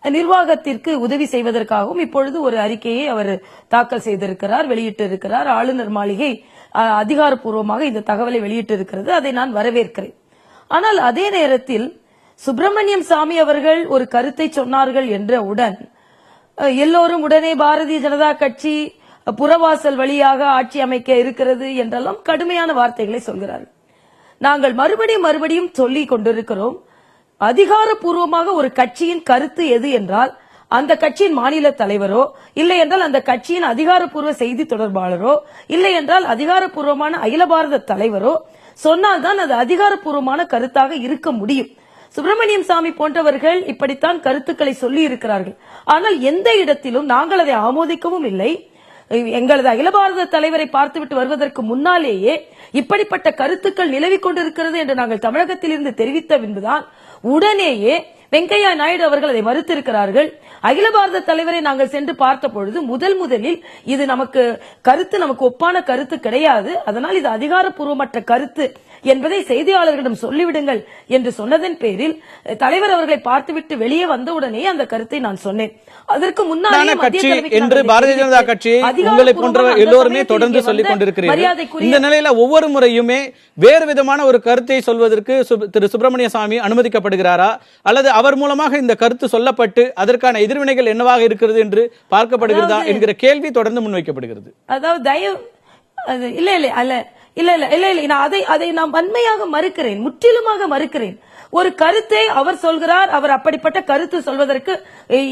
நிர்வாகத்திற்கு உதவி செய்வதற்காகவும் இப்பொழுது ஒரு அறிக்கையை அவர் தாக்கல் செய்திருக்கிறார், வெளியிட்டிருக்கிறார். ஆளுநர் மாளிகை அதிகாரப்பூர்வமாக இந்த தகவலை வெளியிட்டிருக்கிறது. அதை நான் வரவேற்கிறேன். ஆனால் அதே நேரத்தில் சுப்பிரமணியம் சாமி அவர்கள் ஒரு கருத்தை சொன்னார்கள் என்றவுடன் எல்லோரும் உடனே பாரதிய ஜனதா கட்சி புறவாசல் வழியாக ஆட்சி அமைக்க இருக்கிறது என்றெல்லாம் கடுமையான வார்த்தைகளை சொல்கிறார்கள். நாங்கள் மறுபடியும் சொல்லிக் கொண்டிருக்கிறோம், அதிகாரப்பூர்வமாக ஒரு கட்சியின் கருத்து எது என்றால் அந்த கட்சியின் மாநில தலைவரோ, இல்லை என்றால் அந்த கட்சியின் அதிகாரப்பூர்வ செய்தி தொடர்பாளரோ, இல்லை என்றால் அதிகாரப்பூர்வமான அகில பாரத தலைவரோ சொன்னால்தான் அது அதிகாரப்பூர்வமான கருத்தாக இருக்க முடியும். சுப்பிரமணியம் சாமி போன்றவர்கள் இப்படித்தான் கருத்துக்களை சொல்லி இருக்கிறார்கள். ஆனால் எந்த இடத்திலும் நாங்கள் அதை ஆமோதிக்கவும் இல்லை. எங்களது அகில பாரத தலைவரை பார்த்துவிட்டு வருவதற்கு முன்னாலேயே இப்படிப்பட்ட கருத்துக்கள் நிலவிக் கொண்டிருக்கிறது என்று நாங்கள் தமிழகத்தில் இருந்து தெரிவித்த பின்புதான் உடனேயே வெங்கையா நாயுடு அவர்கள் அதை மறுத்திருக்கிறார்கள். அகில பாரத தலைவரை நாங்கள் சென்று பார்த்த பொழுது முதலில் இது நமக்கு ஒப்பான கருத்து கிடையாது, அதனால் இது அதிகாரப்பூர்வமற்ற கருத்து என்பதை செய்தியாளர்களிடம் சொல்லிவிடுங்கள் என்று சொன்னதன் பேரில் தலைவர் அவர்களை பார்த்துவிட்டு வெளியே வந்தவுடனே அந்த கருத்தை நான் சொன்னேன். அதற்கு முன்னாடி பாரதிய ஜனதா கட்சி உங்களை போன்றவர் எல்லோருமே தொடர்ந்து சொல்லிக் கொண்டிருக்கிறீர்கள். இந்த நிலையில ஒவ்வொரு முறையுமே வேறு விதமான ஒரு கருத்தை சொல்வதற்கு திரு சுப்பிரமணிய சாமி அனுமதிக்கப்படுகிறாரா, அல்லது அவர் மூலமாக இந்த கருத்து சொல்லப்பட்டு அதற்கான எதிர்வினைகள் என்னவாக இருக்கிறது என்று பார்க்கப்படுகிறதா என்கிற கேள்வி தொடர்ந்து முன்வைக்கப்படுகிறது. அதாவது அதை நான் வன்மையாக மறுக்கிறேன், முற்றிலுமாக மறுக்கிறேன். ஒரு கருத்தை அவர் சொல்கிறார், அவர் அப்படிப்பட்ட கருத்து சொல்வதற்கு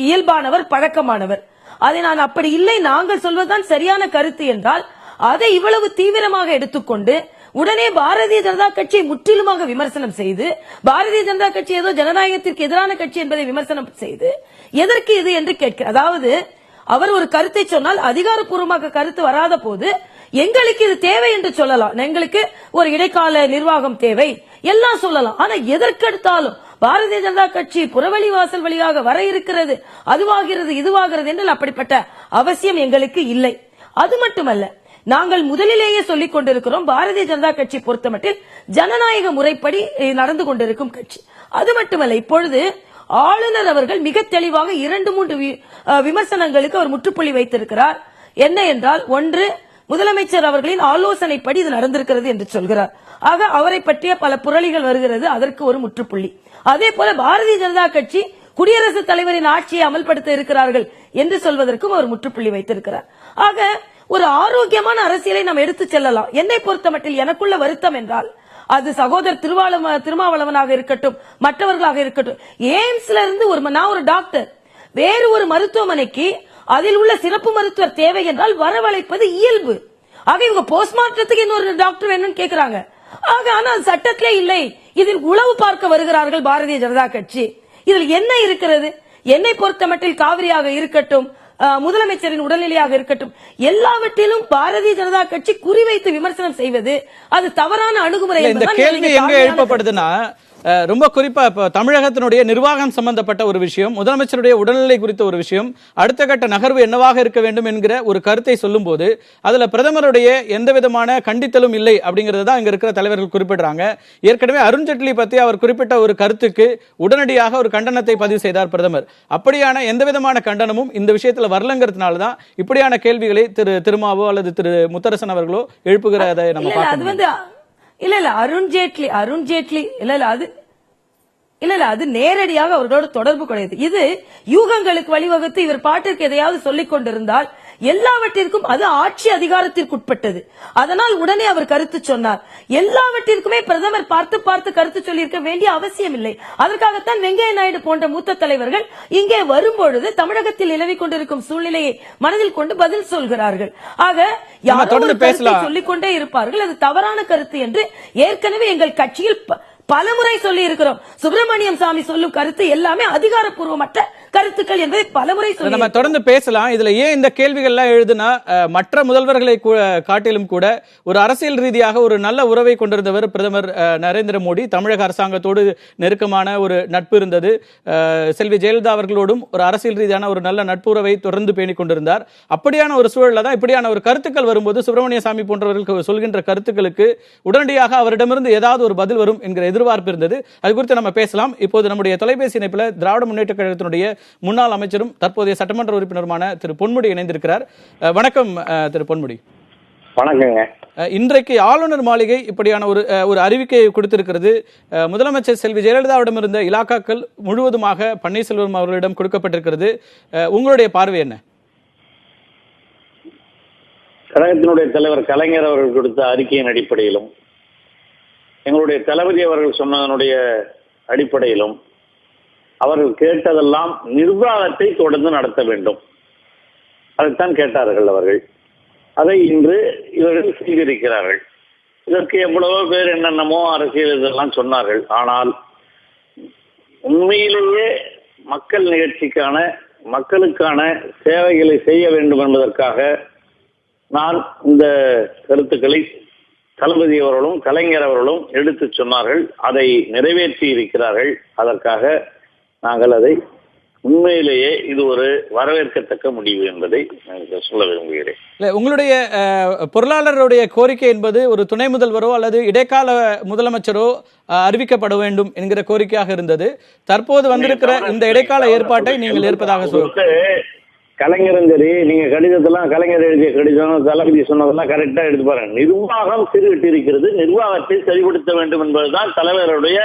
இயல்பானவர், பழக்கமானவர். அதை நான் அப்படி இல்லை, நாங்கள் சொல்வதுதான் சரியான கருத்து என்றால் அதை இவ்வளவு தீவிரமாக எடுத்துக்கொண்டு உடனே பாரதிய ஜனதா கட்சியை முற்றிலுமாக விமர்சனம் செய்து, பாரதிய ஜனதா கட்சி ஏதோ ஜனநாயகத்திற்கு எதிரான கட்சி என்பதை விமர்சனம் செய்து எதற்கு இது என்று கேட்க, அதாவது அவர் ஒரு கருத்தை சொன்னால் அதிகாரப்பூர்வமாக கருத்து வராத போது எங்களுக்கு இது தேவை என்று சொல்லலாம், எங்களுக்கு ஒரு இடைக்கால நிர்வாகம் தேவை எல்லாம் சொல்லலாம். ஆனா எதற்கெடுத்தாலும் பாரதிய ஜனதா கட்சி புறவழி வாசல் வழியாக வர இருக்கிறது, அதுவாகிறது இதுவாகிறது என்று அப்படிப்பட்ட அவசியம் எங்களுக்கு இல்லை. அது மட்டுமல்ல, நாங்கள் முதலிலேயே சொல்லிக் கொண்டிருக்கிறோம், பாரதிய ஜனதா கட்சி பொறுத்தமட்டில் ஜனநாயக முறைப்படி நடந்து கொண்டிருக்கும் கட்சி. அது மட்டுமல்ல, இப்பொழுது ஆளுநர் அவர்கள் மிக தெளிவாக 2-3 விமர்சனங்களுக்கு அவர் முற்றுப்புள்ளி வைத்திருக்கிறார். என்ன என்றால், ஒன்று, முதலமைச்சர் அவர்களின் ஆலோசனைப்படி இது நடந்திருக்கிறது என்று சொல்கிறார். ஆக அவரை பற்றிய பல புரளிகள் வருகிறது, அதற்கு ஒரு முற்றுப்புள்ளி. அதே போல பாரதிய ஜனதா கட்சி குடியரசுத் தலைவரின் ஆட்சியை அமல்படுத்த இருக்கிறார்கள் என்று சொல்வதற்கும் அவர் முற்றுப்புள்ளி வைத்திருக்கிறார். ஆக ஒரு ஆரோக்கியமான அரசியலை நாம் எடுத்து செல்லலாம். என்னை பொறுத்தமட்டில் எனக்குள்ள வருத்தம் என்றால் அது சகோதரர் திருமாவளவனாக இருக்கட்டும், மற்றவர்களாக இருக்கட்டும், எய்ம்ஸ்ல இருந்து நான் ஒரு டாக்டர், வேறு ஒரு மருத்துவமனைக்கு அதில் உள்ள சிறப்பு மருத்துவர் தேவை என்றால் வரவழைப்பது இயல்பு. ஆக இவங்க போஸ்ட்மார்ட்டத்துக்கு இன்னொரு டாக்டர் வேணும்னு கேட்கிறாங்க. ஆக ஆனால் சட்டத்திலே இல்லை, இதில் உளவு பார்க்க வருகிறார்கள் பாரதிய ஜனதா கட்சி. இதில் என்ன இருக்கிறது? என்னை பொறுத்தமட்டில் காவிரியாக இருக்கட்டும், முதலமைச்சரின் உடல்நிலையாக இருக்கட்டும், எல்லாவற்றிலும் பாரதிய ஜனதா கட்சி குறிவைத்து விமர்சனம் செய்வது அது தவறான அணுகுமுறை. இந்த கேள்வி எங்க எழுப்பப்படுதுன்னா, ரொம்ப குறிப்பா இப்ப தமிழகத்தினுடைய நிர்வாகம் சம்பந்தப்பட்ட ஒரு விஷயம், முதலமைச்சருடைய உடல்நிலை குறித்த ஒரு விஷயம், அடுத்த கட்ட நகர்வு என்னவாக இருக்க வேண்டும் என்கிற ஒரு கருத்தை சொல்லும் போது அதுல பிரதமருடைய எந்த விதமான கண்டித்தலும் இல்லை அப்படிங்கறது தான் இங்க இருக்கிற தலைவர்கள் குறிப்பிடுறாங்க. ஏற்கனவே அருண்ஜேட்லி பத்தி அவர் குறிப்பிட்ட ஒரு கருத்துக்கு உடனடியாக ஒரு கண்டனத்தை பதிவு செய்தார் பிரதமர். அப்படியான எந்த விதமான கண்டனமும் இந்த விஷயத்துல வரலங்கிறதுனாலதான் இப்படியான கேள்விகளை திரு திருமாவோ அல்லது திரு முத்தரசன் அவர்களோ எழுப்புகிறதை நம்ம பார்க்கணும். இல்ல அருண்ஜேட்லி அது நேரடியாக அவர்களோடு தொடர்பு கிடையாது. இது யூகங்களுக்கு வழிவகுத்து இவர் பாட்டிற்கு எதையாவது சொல்லிக் கொண்டிருந்தால் எல்லாவற்றிற்கும் அது ஆட்சி அதிகாரத்திற்கு உட்பட்டது. அதனால் உடனே அவர் கருத்து சொன்னார். எல்லாவற்றிற்குமே பிரதமர் பார்த்து கருத்து சொல்லியிருக்க வேண்டிய அவசியம் இல்லை. அதற்காகத்தான் வெங்கையா நாயுடு போன்ற மூத்த தலைவர்கள் இங்கே வரும்பொழுது தமிழகத்தில் நிலவிக் கொண்டிருக்கும் சூழ்நிலையை மனதில் கொண்டு பதில் சொல்கிறார்கள். ஆக யாரும் சொல்லிக் கொண்டே இருப்பார்கள், அது தவறான கருத்து என்று ஏற்கனவே எங்கள் கட்சியில் பலமுறை சொல்லி இருக்கிறோம். சுப்பிரமணியம் சாமி சொல்லும் கருத்து எல்லாமே அதிகாரப்பூர்வமற்ற கருத்துக்கள் என்பதை பலமுறை சொல்லி நம்ம தொடர்ந்து பேசலாம். இதுல ஏன் இந்த கேள்விகள் எல்லாம் எழுதுனா, மற்ற முதல்வர்களை காட்டிலும் கூட ஒரு அரசியல் ரீதியாக ஒரு நல்ல உறவை கொண்டிருந்தவர் பிரதமர் நரேந்திர மோடி. தமிழக அரசாங்கத்தோடு நெருக்கமான ஒரு நட்பு இருந்தது. செல்வி ஜெயலலிதா அவர்களோடும் ஒரு அரசியல் ரீதியான ஒரு நல்ல நட்புறவை தொடர்ந்து பேணிக் கொண்டிருந்தார். அப்படியான ஒரு சூழல்ல தான் இப்படியான ஒரு கருத்துக்கள் வரும்போது சுப்பிரமணிய சாமி போன்றவர்கள் சொல்கின்ற கருத்துக்களுக்கு உடனடியாக அவரிடமிருந்து ஏதாவது ஒரு பதில் வரும் என்கிற எதிர்பார்ப்பு இருந்தது. அது குறித்து நம்ம பேசலாம். இப்போது நம்முடைய தொலைபேசி இணைப்பில் திராவிட முன்னேற்ற கழகத்தினுடைய முன்னாள் அமைச்சரும் தற்போதைய சட்டமன்ற உறுப்பினருமான திரு பொன்முடி இணைந்திருக்கிறார். வணக்கம் திரு பொன்முடி. வணக்கங்க. இன்றைக்கு ஆளுநர் மாளிகை இப்படியான ஒரு அறிவிக்கையை கொடுத்திருக்கிறது. முதலமைச்சர் செல்வி ஜெயலலிதாவிடம் இருந்த இலாக்காக்கள் முழுவதுமாக பன்னீர்செல்வம் அவர்களிடம் கொடுக்கப்பட்டிருக்கிறது. உங்களுடைய பார்வை என்ன? கழகத்தினுடைய தலைவர் கலைஞர் அவர்கள் கொடுத்த அறிக்கையின் அடிப்படையிலும் எங்களுடைய தளபதி அவர்கள் சொன்னதனுடைய அடிப்படையிலும் அவர்கள் கேட்டதெல்லாம் நிர்வாகத்தை தொடர்ந்து நடத்த வேண்டும், அதைத்தான் கேட்டார்கள் அவர்கள். அதை இன்று இவர்கள் செய்திருக்கிறார்கள். இதற்கு எவ்வளவோ பேர் என்னென்னமோ அரசியல் இதெல்லாம் சொன்னார்கள். ஆனால் உண்மையிலேயே மக்கள் நிகழ்ச்சிக்கான மக்களுக்கான சேவைகளை செய்ய வேண்டும் என்பதற்காக நான் இந்த கருத்துக்களை தளபதி அவர்களும் கலைஞர் அவர்களும் எடுத்து சொன்னார்கள். அதை நிறைவேற்றி இருக்கிறார்கள். அதற்காக நாங்கள் அதை உண்மையிலேயே இது ஒரு வரவேற்கத்தக்க முடிவு என்பதை சொல்ல விரும்புகிறேன். உங்களுடைய பொருளாளருடைய கோரிக்கை என்பது ஒரு துணை முதல்வரோ அல்லது இடைக்கால முதலமைச்சரோ அறிவிக்கப்பட வேண்டும் என்கிற கோரிக்கையாக இருந்தது. தற்போது வந்திருக்கிற இந்த இடைக்கால ஏற்பாட்டை நீங்கள் ஏற்பதாக சொல்ல கலைஞரும் சரி, நீங்க கடிதத்தெல்லாம் கலைஞர் எழுதிய கடிதம் தளபதி சொன்னதெல்லாம் கரெக்டா எடுத்து பாருங்க. நிர்வாகம் திருவிட்டு இருக்கிறது, நிர்வாகத்தை சரிபடுத்த வேண்டும் என்பதுதான் தலைவருடைய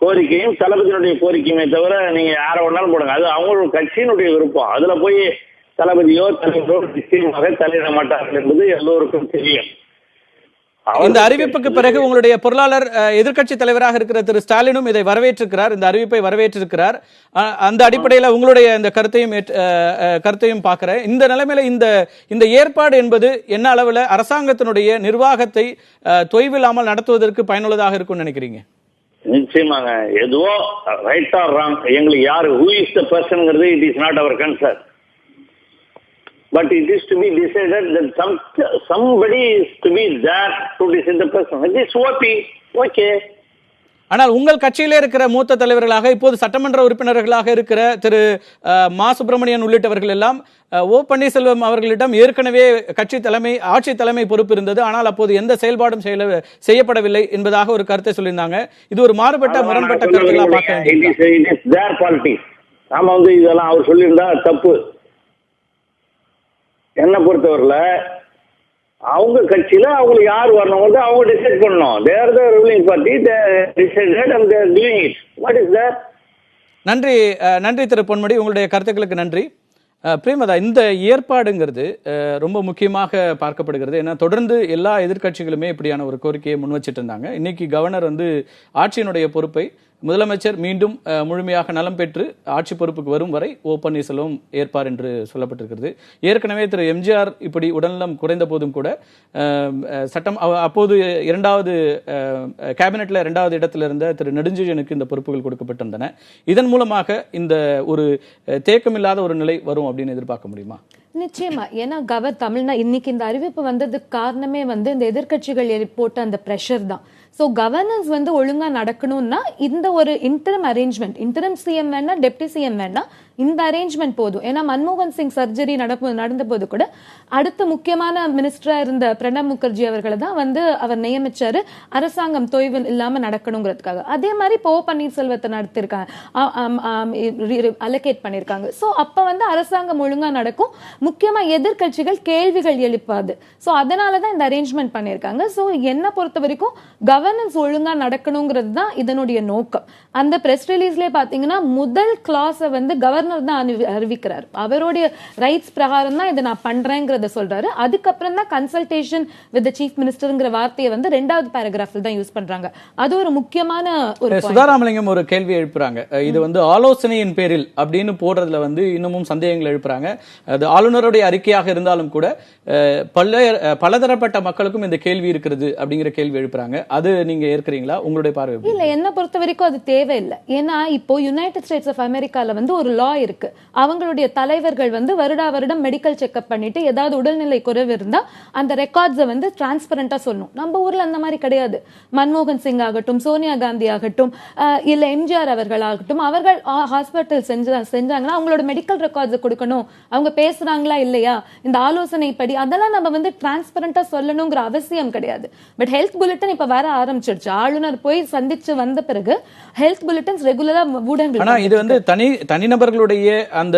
கோரிக்கையும் தளபதியினுடைய கோரிக்கையுமே தவிர நீங்க யாரை வேணாலும் போடுங்க, அது அவங்களோட கட்சியினுடைய விருப்பம். அதுல போய் தளபதியோ தலைவரோ நிச்சயமாக தலையிட மாட்டார்கள் என்பது எல்லோருக்கும் தெரியும். இந்த அறிவிப்புக்கு பிறகு உங்களுடைய பொருளாளர் எதிர்க்கட்சி தலைவராக இருக்கிற திரு ஸ்டாலினும் இதை வரவேற்றிருக்கிறார், இந்த அறிவிப்பை வரவேற்றிருக்கிறார். அந்த அடிப்படையில் உங்களுடைய இந்த கருத்தையும் பார்க்கிறேன். இந்த நிலைமையில இந்த ஏற்பாடு என்பது என்ன அளவில் அரசாங்கத்தினுடைய நிர்வாகத்தை தொய்வில்லாமல் நடத்துவதற்கு பயனுள்ளதாக இருக்கும்னு நினைக்கிறீங்க? நிச்சயமாங்க. எதுவோ ரைட் ஆர் ராங், எங்களுக்கு யாரு ஹூ இஸ் த பர்சன்ங்கிறது it is not our concern. But it is to be decided that somebody is to be there to decide the person. It is okay. ஆனால் உங்கள் கட்சியிலே இருக்கிற மூத்த தலைவர்களாக இப்போது சட்டமன்ற உறுப்பினர்களாக இருக்கிற திரு மா சுப்பிரமணியன் உள்ளிட்டவர்கள் எல்லாம் ஓ பன்னீர்செல்வம் அவர்களிடம் ஏற்கனவே ஆட்சி தலைமை பொறுப்பு இருந்தது, ஆனால் அப்போது எந்த செயல்பாடும் செய்யப்படவில்லை என்பதாக ஒரு கருத்தை சொல்லியிருந்தாங்க. இது ஒரு மாறுபட்ட முரண்பட்ட கருத்துக்களா பார்க்க வேண்டியது. நாம இதெல்லாம் அவர் சொல்லியிருந்தா தப்பு. என்ன பொறுத்தவரையில அவங்க கட்சியில அவங்களுக்கு யார் வரணும் அவங்க டிசைட் பண்ணணும். They are the ruling party. They decided and they are doing it. What is that? நன்றி திரு பொன்முடி, உங்களுடைய கருத்துக்களுக்கு நன்றி. பிரேமதா, இந்த ஏற்பாடுங்கிறது ரொம்ப முக்கியமாக பார்க்கப்படுகிறது. ஏன்னா தொடர்ந்து எல்லா எதிர்க்கட்சிகளுமே இப்படியான ஒரு கோரிக்கையை முன் வச்சிட்டு இருந்தாங்க. இன்னைக்கு கவர்னர் ஆட்சியினுடைய பொறுப்பை முதலமைச்சர் மீண்டும் முழுமையாக நலம் பெற்று ஆட்சி பொறுப்புக்கு வரும் வரை ஓ பன்னீர்செல்வம் ஏற்பார் என்று சொல்லப்பட்டிருக்கிறது. ஏற்கனவே திரு எம்ஜிஆர் இப்படி உடல்நலம் குறைந்த போதும் கூட சட்டம் அப்போது கேபினெட்ல 2வது இடத்துல இருந்த திரு நெடுஞ்செழியனுக்கு இந்த பொறுப்புகள் கொடுக்கப்பட்டிருந்தன. இதன் மூலமாக இந்த ஒரு தேக்கமில்லாத ஒரு நிலை வரும் அப்படின்னு எதிர்பார்க்க முடியுமா? நிச்சயமா. ஏன்னா இன்னைக்கு இந்த அறிவிப்பு வந்ததுக்கு காரணமே இந்த எதிர்க்கட்சிகள் போட்ட அந்த பிரஷர் தான். சோ கவர்னன்ஸ் ஒழுங்கா நடக்கணும்னா இந்த ஒரு இன்டரிம் சிஎம் வேணா டெப்டி சிஎம் வேணா இந்த அரேஞ்ச்மெண்ட் போதும். ஏன்னா மன்மோகன் சிங் சர்ஜரி நடந்த போது கூட அடுத்த முக்கியமான மினிஸ்டரா இருந்த பிரணப் முகர்ஜி அவர்களை தான் அவர் நியமிச்சாரு, அரசாங்கம் தொய்வு இல்லாம நடக்கணுங்கிறதுக்காக. அதே மாதிரி இப்போ பன்னீர்செல்வத்தை நடத்திருக்காங்க, அலோகேட் பண்ணிருக்காங்க. சோ அப்ப அரசாங்கம் ஒழுங்கா நடக்கும், முக்கியமா எதிர்கட்சிகள் கேள்விகள் எழுப்பாது. சோ அதனாலதான் இந்த அரேஞ்ச்மெண்ட் பண்ணிருக்காங்க. சோ என்ன பொறுத்த வரைக்கும் கவர்னன்ஸ் ஒழுங்கா நடக்கணுங்கிறது தான் இதனுடைய நோக்கம். அந்த பிரஸ் ரிலீஸ்ல பாத்தீங்கன்னா முதல் கிளாஸ் கவர்னர் தான் அறிவிக்கிறார். அவருடைய ரைட்ஸ் பிரகாரம் தான் இதை நான் பண்றேங்கிறத சொல்றாரு. அதுக்கப்புறம் தான் கன்சல்டேஷன் வித் சீஃப் மினிஸ்டர்ங்கிற வார்த்தையை 2வது பேராகிராஃபில் தான் யூஸ் பண்றாங்க. அது ஒரு முக்கியமான ஒரு சுதாராமலிங்கம் ஒரு கேள்வி எழுப்புறாங்க. இது ஆலோசனையின் பேரில் அப்படின்னு போடுறதுல இன்னமும் சந்தேகங்கள் எழுப்புறாங்க. அது ஆளுநருடைய அறிக்கையாக இருந்தாலும் கூட பலதரப்பட்ட மக்களுக்கும் இந்த கேள்வி இருக்கிறது அப்படிங்கிற கேள்வி எழுப்புறாங்க. அது நீங்க ஏற்கிறீங்களா? உங்களுடைய பார்வை இல்ல. என்ன பொறுத்த வரைக்கும் அது தேவையில்லை. ஏன்னா இப்போ யுனைடெட் ஸ்டேட்ஸ் ஆஃப் அமெரிக்கால ஒரு லா இருக்கு. அவங்களுடைய தலைவர்கள் வருடம் மெடிக்கல் செக்அப் பண்ணிட்டு ஏதாவது உடல்நிலை குறைவு இருந்தா அந்த ரெக்கார்ட்ஸை டிரான்ஸ்பரண்டா சொல்லணும். நம்ம ஊர்ல அந்த மாதிரி கிடையாது. மன்மோகன் சிங் ஆகட்டும், சோனியா காந்தி ஆகட்டும், இல்ல எம்ஜிஆர் அவர்கள் ஆகட்டும், அவர்கள் ஹாஸ்பிட்டல் செஞ்சாங்கன்னா அவங்களோட மெடிக்கல் ரெக்கார்ட்ஸ் கொடுக்கணும். அவங்க பேசுறாங்களா இல்லையா, இந்த ஆலோசனை படி அதெல்லாம் நம்ம டிரான்ஸ்பரண்டா சொல்லணுங்கிற அவசியம் கிடையாது. பட் ஹெல்த் புல்லட்டின் இப்ப வர ஆரம்பிச்சிருச்சு. ஆளுநர் போய் சந்திச்சு வந்த பிறகு ஹெல்த் புல்லட்டின்ஸ் ரெகுலரா ஊடகங்கள் இது தனிநபர்களுடைய அவங்களுடைய அந்த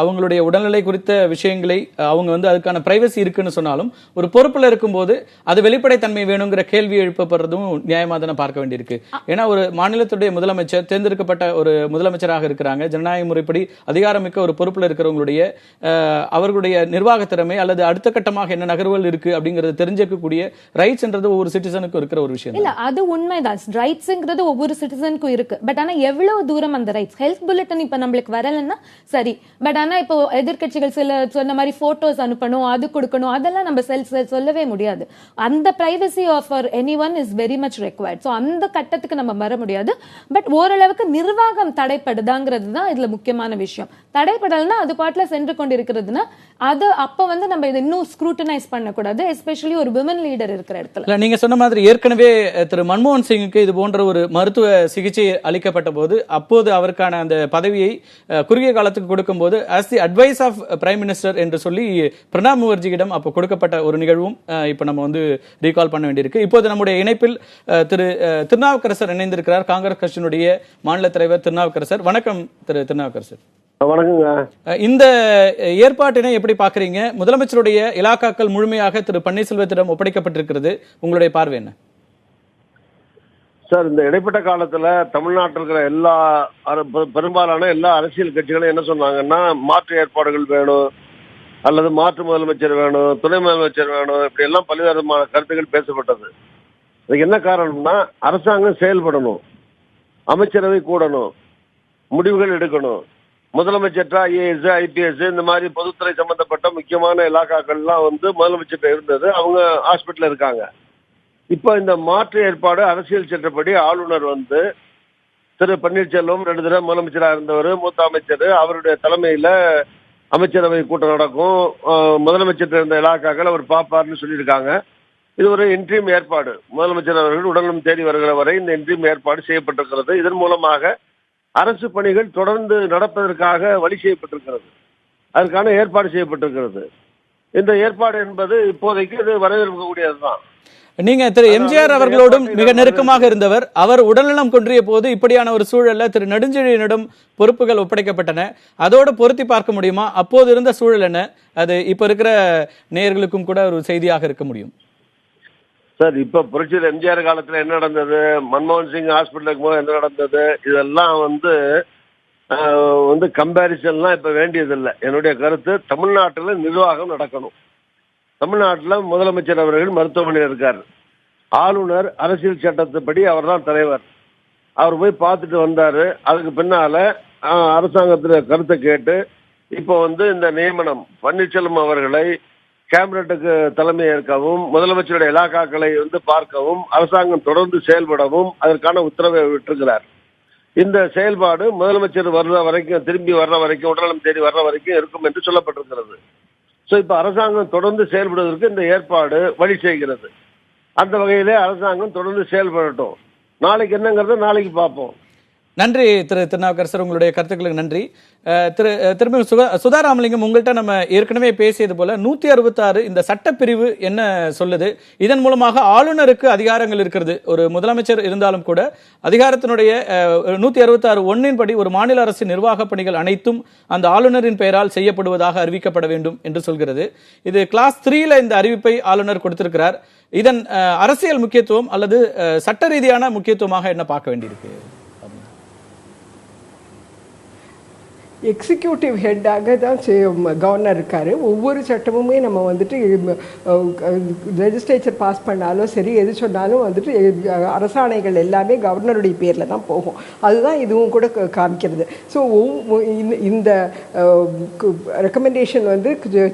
அவங்களுடைய உடல்நிலை குறித்த விஷயங்களை அவங்க வந்து அதுக்கான பிரைவசி இருக்குன்னு சொன்னாலும் ஒரு பொறுப்புல இருக்கும்போது அது வெளிப்படைத்தன்மை வேணுங்கிற கேள்வி எழுப்பப்படுறதும் நியாயமா தானே பார்க்க வேண்டியிருக்கு. ஏன்னா ஒரு மாநிலத்துடைய முதலமைச்சர் தேர்ந்தெடுக்கப்பட்ட ஒரு முதலமைச்சராக இருக்கிறாங்க, ஜனநாயக முறைப்படி அதிகாரமிக்க ஒரு பொறுப்புல இருக்கிறவங்களுடைய அவர்களுடைய நிர்வாக திறமை அல்லது அடுத்த கட்டமாக என்ன நகர்வுகள் இருக்கு அப்படிங்கறது தெரிஞ்சுக்கக்கூடிய ரைட்ஸ்ன்றது ஒவ்வொரு சிட்டிசனுக்கும் இருக்கிற ஒரு விஷயம் இல்ல. அது உண்மைதான், ரைட்ஸ்ங்கிறது ஒவ்வொரு சிட்டிசனுக்கும் இருக்கு. பட் ஆனா எவ்வளவு தூரம் அந்த ரைட்ஸ், ஹெல்த் புல்லட்டின் இப்ப நம்மளுக்கு வரலன்னா சரி, பட் ஆனா இப்போ எதிர்கட்சிகள் சில சொன்ன மாதிரி போட்டோஸ் அனுப்பணும், அது கொடுக்கணும், அதெல்லாம் நம்ம சொல்லவே முடியாது. அந்த privacy of anyone is very much required. So அந்த கட்டத்துக்கு நம்ம வர முடியாது. பட் ஓரளவுக்கு நிர்வாகம் தடைப்படுதாங்கிறது தான் இதுல முக்கியமான விஷயம். தடைப்படலைன்னா அது பாட்டுல சென்று கொண்டிருக்கிறதுனா அது அப்ப வந்து நம்ம இதை இன்னும் ஸ்க்ரூட்டனைஸ் பண்ணக்கூடாது, எஸ்பெஷலி ஒரு விமன் லீடர் இருக்கிற இடத்துல. நீங்க சொன்ன மாதிரி ஏற்கனவே திரு மன்மோகன் சிங்குக்கு இது போன்ற ஒரு மருத்துவ சிகிச்சை அளிக்கப்பட்ட போது அப்போது அவருக்கான அந்த பதவியை குறுகிய காலத்துக்கு கொடுக்கும் போது as the advice of prime minister என்று சொல்லி பிரணாப் முகர்ஜியிடம் அப்போ கொடுக்கப்பட்ட ஒரு நிகழ்வும் இப்ப நம்ம வந்து ரீகால் பண்ண வேண்டியிருக்கு. இப்போது நம்முடைய இணைப்பில் திரு திருநாவுக்கரசர் இணைந்திருக்கிறார், காங்கிரஸ் கட்சியினுடைய மாநில தலைவர் திருநாவுக்கரசர். வணக்கம் திரு திருநாவுக்கரசர். வணக்கங்க. இந்த ஏற்பாட்டினை எப்படி பாக்குறீங்க? முதலமைச்சருடைய இலாக்காக்கள் முழுமையாக திரு பன்னீர்செல்வத்திடம் ஒப்படைக்கப்பட்டிருக்கிறது, உங்களுடைய பார்வை என்ன? சார், இந்த இடைப்பட்ட காலத்துல தமிழ்நாட்டில் இருக்கிற எல்லா பெரும்பாலான எல்லா அரசியல் கட்சிகளும் என்ன சொன்னாங்கன்னா, மாற்று ஏற்பாடுகள் வேணும், அல்லது மாற்று முதலமைச்சர் வேணும், துணை முதலமைச்சர் வேணும், இப்படி எல்லாம் பல்வேறு கருத்துக்கள் பேசப்பட்டது. இதுக்கு என்ன காரணம்னா, அரசாங்கம் செயல்படணும், அமைச்சரவை கூடணும், முடிவுகள் எடுக்கணும். முதலமைச்சர் ஐஏஎஸ் ஐபிஎஸ் இந்த மாதிரி பொதுத்துறை சம்பந்தப்பட்ட முக்கியமான இலாக்காக்கள்லாம் வந்து முதலமைச்சர் இருந்தது, அவங்க ஹாஸ்பிட்டல் இருக்காங்க. இப்ப இந்த மாற்று ஏற்பாடு அரசியல் சட்டப்படி ஆளுநர் வந்து திரு பன்னீர்செல்வம் 2 தடவை முதலமைச்சராக இருந்தவர், மூத்த அமைச்சர், அவருடைய தலைமையில அமைச்சரவை கூட்டம் நடக்கும், முதலமைச்சர் இருந்த இலாக்காக்கள் அவர் பாப்பார்னு சொல்லியிருக்காங்க. இது ஒரு இன்ட்ரீம் ஏற்பாடு. முதலமைச்சர் அவர்கள் உடல்நலம் தேடி வருகிற வரை இந்த இன்ட்ரீம் ஏற்பாடு செய்யப்பட்டிருக்கிறது. இதன் மூலமாக அரசு பணிகள் தொடர்ந்து நடப்பதற்காக வழி செய்யப்பட்டிருக்கிறது, அதற்கான ஏற்பாடு செய்யப்பட்டிருக்கிறது. இந்த ஏற்பாடு என்பது இப்போதைக்கு இது வரவேற்கக்கூடியதுதான். நீங்க திரு எம்ஜிஆர் அவர்களோடும் மிக நெருக்கமாக இருந்தவர், அவர் உடல்நலம் குன்றிய போது இப்படியான ஒரு சூழல்ல திரு நெடுஞ்செழியனிடம் பொறுப்புகள் ஒப்படைக்கப்பட்டன. அதோடு பொருத்தி பார்க்க முடியுமா? அப்போது இருந்த சூழல் என்ன? அது இப்ப இருக்கிற நேயர்களுக்கும் கூட ஒரு செய்தியாக இருக்க முடியும். சார், இப்ப புரட்சியில் எம்ஜிஆர் காலத்துல என்ன நடந்தது, மன்மோகன் சிங் ஹாஸ்பிட்டலுக்கு போது என்ன நடந்தது, இதெல்லாம் வந்து கம்பேரிசன்லாம் இப்ப வேண்டியதில்லை. என்னுடைய கருத்து, தமிழ்நாட்டில் நிர்வாகம் நடக்கணும். தமிழ்நாட்டில் முதலமைச்சர் அவர்கள் மருத்துவமனையில் இருக்கார், ஆளுநர் அரசியல் சட்டத்துப்படி அவர் தான் தலைவர், அவர் போய் பார்த்துட்டு வந்தாரு. அதுக்கு பின்னால அரசாங்கத்துல கருத்தை கேட்டு இப்போ வந்து இந்த நியமனம் பன்னீர்செல்வம் அவர்களை கேபினட்டுக்கு தலைமை ஏற்கவும், முதலமைச்சருடைய இலாக்காக்களை வந்து பார்க்கவும், அரசாங்கம் தொடர்ந்து செயல்படவும் அதற்கான உத்தரவை விட்டிருக்கிறார். இந்த செயல்பாடு முதலமைச்சர் வர்ற வரைக்கும், திரும்பி வர்ற வரைக்கும், உடல்நலம் தேடி வர்ற வரைக்கும் இருக்கும் என்று சொல்லப்பட்டிருக்கிறது. ஸோ இப்போ அரசாங்கம் தொடர்ந்து செயல்படுவதற்கு இந்த ஏற்பாடு வழி செய்கிறது. அந்த வகையிலே அரசாங்கம் தொடர்ந்து செயல்படட்டும். நாளைக்கு என்னங்கிறத நாளைக்கு பார்ப்போம். நன்றி திரு திருநாவுக்கரசர், உங்களுடைய கருத்துக்களுக்கு நன்றி. திரும்ப சுதாராமலிங்கம், உங்கள்கிட்ட நம்ம ஏற்கனவே பேசியது போல 166 இந்த சட்டப்பிரிவு என்ன சொல்லுது? இதன் மூலமாக ஆளுநருக்கு அதிகாரங்கள் இருக்கிறது. ஒரு முதலமைச்சர் இருந்தாலும் கூட அதிகாரத்தினுடைய 166(1) படி ஒரு மாநில அரசின் நிர்வாக பணிகள் அனைத்தும் அந்த ஆளுநரின் பெயரால் செய்யப்படுவதாக அறிவிக்கப்பட வேண்டும் என்று சொல்கிறது. இது கிளாஸ் 3ல இந்த அறிவிப்பை ஆளுநர் கொடுத்திருக்கிறார். இதன் அரசியல் முக்கியத்துவம் அல்லது சட்ட ரீதியான முக்கியத்துவமாக என்ன பார்க்க வேண்டியிருக்கு? எக்ஸிக்யூட்டிவ் ஹெட்டாக தான் கவர்னர் இருக்கார். ஒவ்வொரு சட்டமுமே நம்ம வந்துட்டு லெஜிஸ்லேச்சர் பாஸ் பண்ணாலும் சரி, எது சொன்னாலும் வந்துட்டு அரசாணைகள் எல்லாமே கவர்னருடைய பேரில் தான் போகும். அதுதான் இதுவும் கூட காமிக்கிறது. ஸோ இந்த ரெக்கமெண்டேஷன் வந்து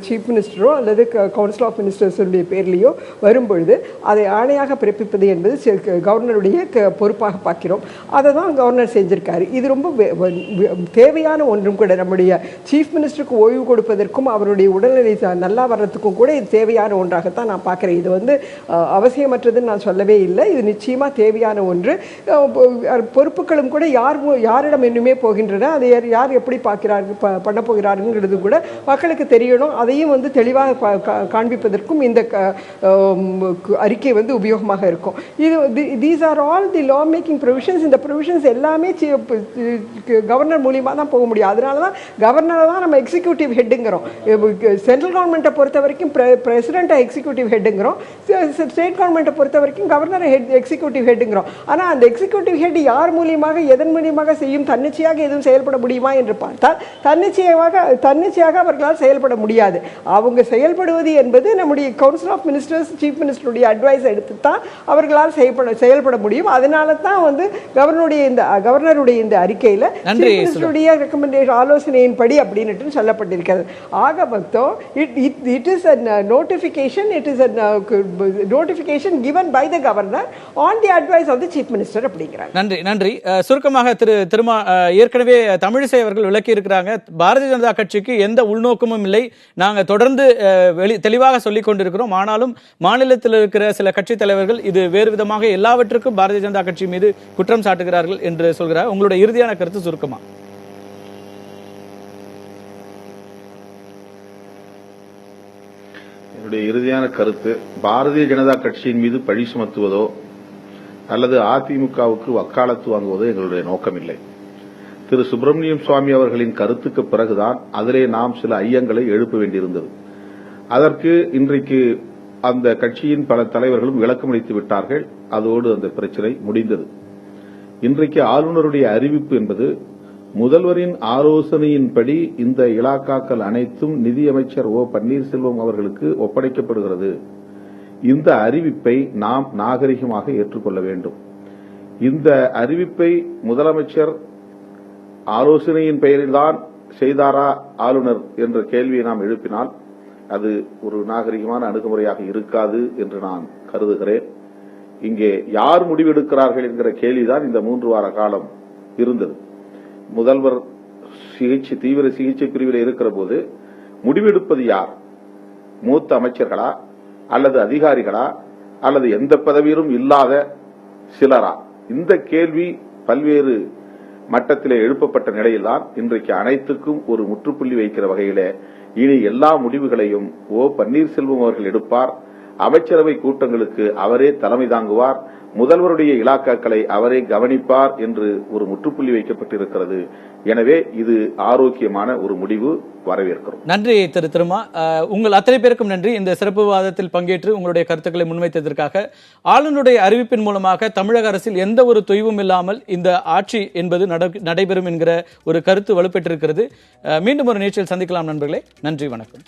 சீஃப் மினிஸ்டரோ அல்லது கவுன்சில் ஆஃப் மினிஸ்டர்ஸுடைய பேர்லேயோ வரும்பொழுது அதை ஆணையாக பிறப்பிப்பது என்பது கவர்னருடைய பொறுப்பாக பார்க்கிறோம். அதை தான் கவர்னர் செஞ்சிருக்காரு. இது ரொம்ப தேவையான ஒன்றும் கூட. நம்முடைய சீஃப் மினிஸ்டருக்கு ஓய்வு கொடுப்பதற்கும் அவருடைய உடல்நிலை நல்லா வர்றதுக்கும் கூட இது தேவையான ஒன்றாகத்தான் நான் பார்க்குறேன். இது வந்து அவசியமற்றதுன்னு நான் சொல்லவே இல்லை. இது நிச்சயமாக தேவையான ஒன்று. பொறுப்புகளும் கூட யாரிடம் இன்னுமே போகின்றன, அதை யார் எப்படி பண்ண போகிறாருங்கிறது கூட மக்களுக்கு தெரியணும். அதையும் வந்து தெளிவாக காண்பிப்பதற்கும் இந்த அறிக்கை வந்து உபயோகமாக இருக்கும். These are all the law making provisions. இந்த ப்ரொவிஷன்ஸ் எல்லாமே கவர்னர் மூலியமாக தான் போக முடியும். அதனால அதனால தான் கவர்னரை தான் நம்ம எக்ஸிக்யூட்டிவ் ஹெட்டுங்கிறோம். சென்ட்ரல் கவர்மெண்ட்டை பொறுத்த வரைக்கும் பிரசிடென்ட்டை எக்ஸிக்யூட்டிவ் ஹெட்டுங்கிறோம், ஸ்டேட் கவர்மெண்ட்டை பொறுத்த வரைக்கும் கவர்னரை எக்ஸிக்யூட்டிவ் ஹெட்டுங்கிறோம். ஆனால் அந்த எக்ஸிக்யூட்டிவ் ஹெட் யார் மூலியமாக எதன் மூலியமாக செய்யும், தன்னிச்சையாக எதுவும் செயல்பட முடியுமா என்று பார்த்தால் தன்னிச்சையாக அவர்களால் செயல்பட முடியாது. அவங்க செயல்படுவது என்பது நம்முடைய கவுன்சில் ஆஃப் மினிஸ்டர்ஸ், சீஃப் மினிஸ்டருடைய அட்வைஸ் எடுத்து தான் அவர்களால் செயல்பட முடியும். அதனால தான் வந்து கவர்னருடைய இந்த அறிக்கையில் சீஃப் மினிஸ்டருடைய ரெக்கமெண்டேஷன் ஆலோசனையின்படி அப்படின்னு சொல்லப்பட்டிருக்கிறது. ஆக மொத்தம் it is notification, it is notification given by the governor on the advice of the chief minister அப்படிங்கிறாங்க. நன்றி. சுருக்கமாக ஏற்கனவே தமிழிசை அவர்கள் விளக்கி இருக்கிறாங்க, பாரதிய ஜனதா கட்சிக்கு எந்த உள்நோக்கமும் இல்லை, நாங்க தொடர்ந்து தெளிவாக சொல்லிக் கொண்டிருக்கிறோம். ஆனாலும் மாநிலத்தில் இருக்கிற சில கட்சி தலைவர்கள் இது வேறு விதமாக எல்லாவற்றுக்கும் பாரதிய ஜனதா கட்சி மீது குற்றம் சாட்டுகிறார்கள் என்று சொல்கிறார். உங்களுடைய இறுதியான கருத்து சுருக்கமா? என்னுடைய இறுதியான கருத்து, பாரதிய ஜனதா கட்சியின் மீது பழி சுமத்துவதோ அல்லது அதிமுகவுக்கு வக்காலத்து வாங்குவதோ எங்களுடைய நோக்கமில்லை. திரு சுப்பிரமணியம் சுவாமி அவர்களின் கருத்துக்கு பிறகுதான் அதிலே நாம் சில ஐயங்களை எழுப்ப வேண்டியிருந்தது. அதற்கு இன்றைக்கு அந்த கட்சியின் பல தலைவர்களும் விளக்கமளித்து விட்டார்கள். அதோடு அந்த பிரச்சனை முடிந்தது. இன்றைக்கு ஆளுநருடைய அறிவிப்பு என்பது முதல்வரின் ஆலோசனையின்படி இந்த இலாக்காக்கள் அனைத்தும் நிதியமைச்சர் ஓ பன்னீர்செல்வம் அவர்களுக்கு ஒப்படைக்கப்படுகிறது. இந்த அறிவிப்பை நாம் நாகரிகமாக ஏற்றுக்கொள்ள வேண்டும். இந்த அறிவிப்பை முதலமைச்சர் ஆலோசனையின் பெயரில்தான் செய்தாரா ஆளுநர் என்ற கேள்வியை நாம் எழுப்பினால் அது ஒரு நாகரிகமான அணுகுமுறையாக இருக்காது என்று நான் கருதுகிறேன். இங்கே யார் முடிவெடுக்கிறார்கள் என்கிற கேள்விதான் இந்த 3 வார காலம் இருந்தது. முதல்வர் தீவிர சிகிச்சை பிரிவில் இருக்கிற போது முடிவெடுப்பது யார்? மூத்த அமைச்சர்களா அல்லது அதிகாரிகளா அல்லது எந்த பதவியிலும் இல்லாத சிலரா? இந்த கேள்வி பல்வேறு மட்டத்திலே எழுப்பப்பட்ட நிலையில்தான் இன்றைக்கு அனைத்துக்கும் ஒரு முற்றுப்புள்ளி வைக்கிற வகையிலே இனி எல்லா முடிவுகளையும் ஓ பன்னீர்செல்வம் அவர்கள் எடுப்பார். அமைச்சரவை கூட்டங்களுக்கு அவரே தலைமை தாங்குவார். முதல்வருடைய இலாக்காக்களை அவரே கவனிப்பார் என்று ஒரு முற்றுப்புள்ளி வைக்கப்பட்டிருக்கிறது. எனவே இது ஆரோக்கியமான ஒரு முடிவு, வரவேற்கிறோம். நன்றி திரு திருமா. உங்கள் அத்தனை பேருக்கும் நன்றி. இந்த சிறப்பு விவாதத்தில் பங்கேற்று உங்களுடைய கருத்துக்களை முன்வைத்ததற்காக. ஆளுநருடைய அறிவிப்பின் மூலமாக தமிழக அரசில் எந்த ஒரு தொய்வும் இல்லாமல் இந்த ஆட்சி என்பது நடைபெறும் என்கிற ஒரு கருத்து வலுப்பெற்றிருக்கிறது. மீண்டும் ஒரு நிகழ்ச்சியில் சந்திக்கலாம் நண்பர்களே. நன்றி, வணக்கம்.